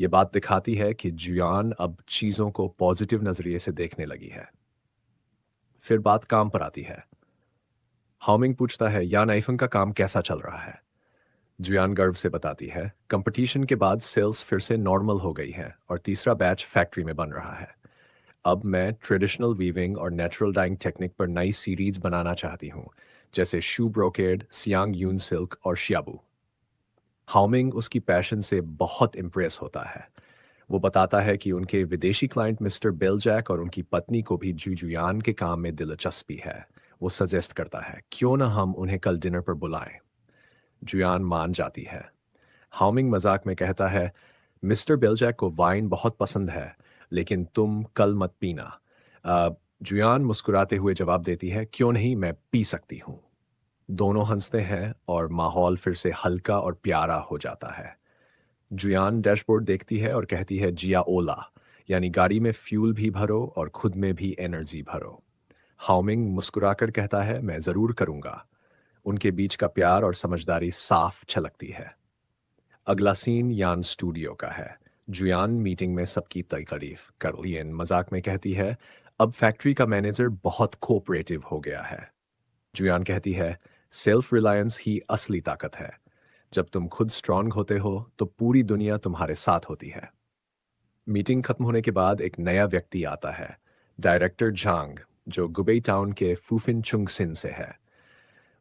ये बात दिखाती है कि जुयान अब चीजों को पॉजिटिव नजरिए से देखने लगी है। फिर बात काम पर आती है। हाउमिंग पूछता है, यान आईफन का काम कैसा चल रहा है? जुयान गर्व से बताती है, कंपटीशन के बाद सेल्स फिर से नॉर्मल हो गई है और तीसरा बैच फैक्ट्री में बन रहा है। अब मैं ट्रेडिशनल वीविंग और नेचुरल डाइंग टेक्निक पर नई सीरीज बनाना चाहती हूँ, जैसे शू ब्रोकेड, सियांग यून सिल्क और शियाबू। हाउमिंग उसकी पैशन से बहुत इम्प्रेस होता है। वो बताता है कि उनके विदेशी क्लाइंट मिस्टर बेलजैक और उनकी पत्नी को भी जुजुयान के काम में दिलचस्पी है। वो सजेस्ट करता है क्यों ना हम उन्हें कल डिनर पर बुलाएं। जुयान मान जाती है। हाउमिंग मजाक में कहता है मिस्टर बेलजैक को वाइन बहुत पसंद है, लेकिन तुम कल मत पीना। अ, जुयान मुस्कुराते हुए जवाब देती है क्यों नहीं, मैं पी सकती हूँ। दोनों हंसते हैं और माहौल फिर से हल्का और प्यारा हो जाता है। जुयान डैशबोर्ड देखती है और कहती है जिया ओला, यानी गाड़ी में फ्यूल भी भरो और खुद में भी एनर्जी भरो। हाउमिंग मुस्कुराकर कहता है मैं जरूर करूंगा। उनके बीच का प्यार और समझदारी साफ छलकती है। अगला सीन यान स्टूडियो का है। जुयान मीटिंग में सबकी तारीफ करलियन मजाक में कहती है अब फैक्ट्री का मैनेजर बहुत कोऑपरेटिव हो गया है। जुयान कहती है सेल्फ रिलायंस ही असली ताकत है। जब तुम खुद स्ट्रांग होते हो तो पूरी दुनिया तुम्हारे साथ होती है। मीटिंग खत्म होने के बाद एक नया व्यक्ति आता है, डायरेक्टर झांग, जो गुबई टाउन के फूफिन चुंगसिन से है।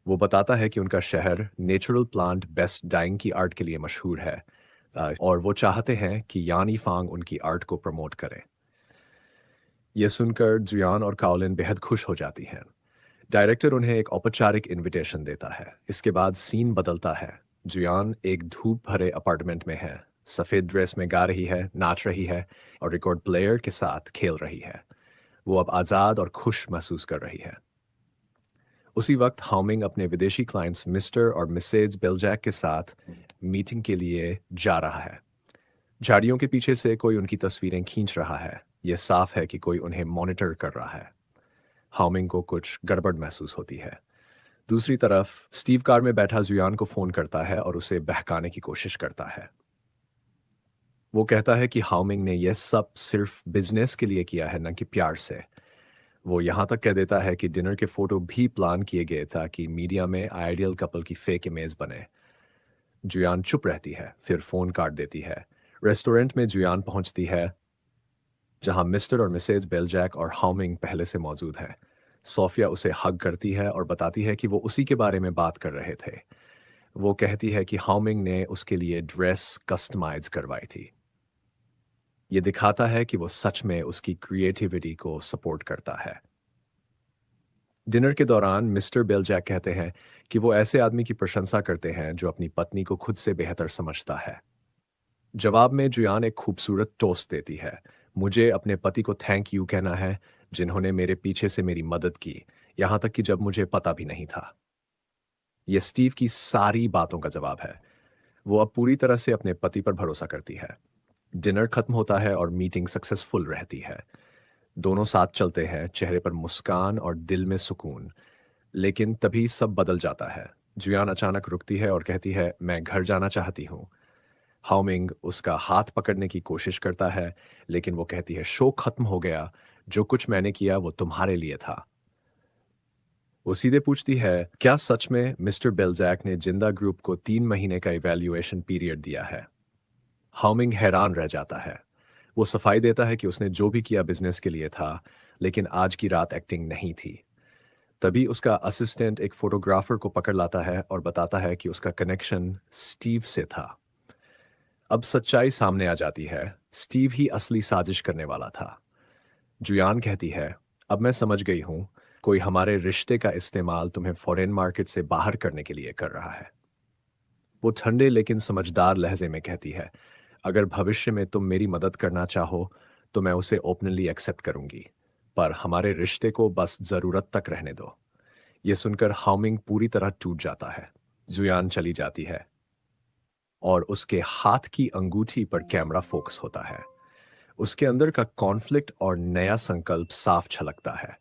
वो बताता है कि उनका शहर नेचुरल प्लांट बेस्ट डाइंग की आर्ट के लिए मशहूर है, और वो चाहते हैं कि यानी फांग उनकी आर्ट को प्रमोट करे। ये सुनकर जुयान और काओलिन बेहद खुश हो जाती हैं। डायरेक्टर उन्हें एक औपचारिक इनविटेशन देता है। इसके बाद सीन बदलता है। जुयान एक धूप भरे अपार्टमेंट में है, सफेद ड्रेस में गा रही है, नाच रही है और रिकॉर्ड प्लेयर के साथ खेल रही है। वो अब आज़ाद और खुश महसूस कर रही है। उसी वक्त हाउमिंग अपने विदेशी क्लाइंट्स मिस्टर और मिसेज बेलजैक के साथ मीटिंग के लिए जा रहा है। झाड़ियों के पीछे से कोई उनकी तस्वीरें खींच रहा है। यह साफ है कि कोई उन्हें मॉनिटर कर रहा है। हाउमिंग को कुछ गड़बड़ महसूस होती है। दूसरी तरफ स्टीव कार में बैठा जुयान को फोन करता है और उसे बहकाने की कोशिश करता है। वो कहता है कि हाउमिंग ने यह सब सिर्फ बिजनेस के लिए किया है, न कि प्यार से। वो यहां तक कह देता है कि डिनर के फोटो भी प्लान किए गए ताकि मीडिया में आइडियल कपल की फेक इमेज बने। जुयान चुप रहती है, फिर फोन काट देती है। रेस्टोरेंट में जुयान पहुंचती है, जहां मिस्टर और मिसेज बेलजैक और हाउमिंग पहले से मौजूद हैं। सोफिया उसे हग करती है और बताती है कि वो उसी के बारे में बात कर रहे थे। वो कहती है कि हाउमिंग ने उसके लिए ड्रेस कस्टमाइज करवाई थी। ये दिखाता है कि वो सच में उसकी क्रिएटिविटी को सपोर्ट करता है। डिनर के दौरान मिस्टर बेलजैक कहते हैं कि वो ऐसे आदमी की प्रशंसा करते हैं जो अपनी पत्नी को खुद से बेहतर समझता है। जवाब में जुयान एक खूबसूरत टोस्ट देती है, मुझे अपने पति को थैंक यू कहना है, जिन्होंने मेरे पीछे से मेरी मदद की, यहां तक कि जब मुझे पता भी नहीं था। यह स्टीव की सारी बातों का जवाब है। वो अब पूरी तरह से अपने पति पर भरोसा करती है। डिनर खत्म होता है और मीटिंग सक्सेसफुल रहती है। दोनों साथ चलते हैं, चेहरे पर मुस्कान और दिल में सुकून। लेकिन तभी सब बदल जाता है। जुयान अचानक रुकती है और कहती है मैं घर जाना चाहती हूँ। हाउमिंग उसका हाथ पकड़ने की कोशिश करता है, लेकिन वो कहती है शो खत्म हो गया, जो कुछ मैंने किया वो तुम्हारे लिए था। वो सीधे पूछती है क्या सच में मिस्टर बेलजैक ने जिंदा ग्रुप को 3 महीने का इवैल्यूएशन पीरियड दिया है। हाउमिंग हैरान रह जाता है। वो सफाई देता है कि उसने जो भी किया बिजनेस के लिए था, लेकिन आज की रात एक्टिंग नहीं थी। तभी उसका असिस्टेंट एक फोटोग्राफर को पकड़ लाता है और बताता है कि उसका कनेक्शन स्टीव से था। अब सच्चाई सामने आ जाती है, स्टीव ही असली साजिश करने वाला था। जुयान कहती है अब मैं समझ गई हूं, कोई हमारे रिश्ते का इस्तेमाल तुम्हें फॉरेन मार्केट से बाहर करने के लिए कर रहा है। वो ठंडे लेकिन समझदार लहजे में कहती है अगर भविष्य में तुम मेरी मदद करना चाहो तो मैं उसे ओपनली एक्सेप्ट करूंगी, पर हमारे रिश्ते को बस जरूरत तक रहने दो। यह सुनकर हाउमिंग पूरी तरह टूट जाता है। जुयान चली जाती है और उसके हाथ की अंगूठी पर कैमरा फोकस होता है। उसके अंदर का कॉन्फ्लिक्ट और नया संकल्प साफ झलकता है।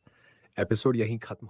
एपिसोड यहीं खत्म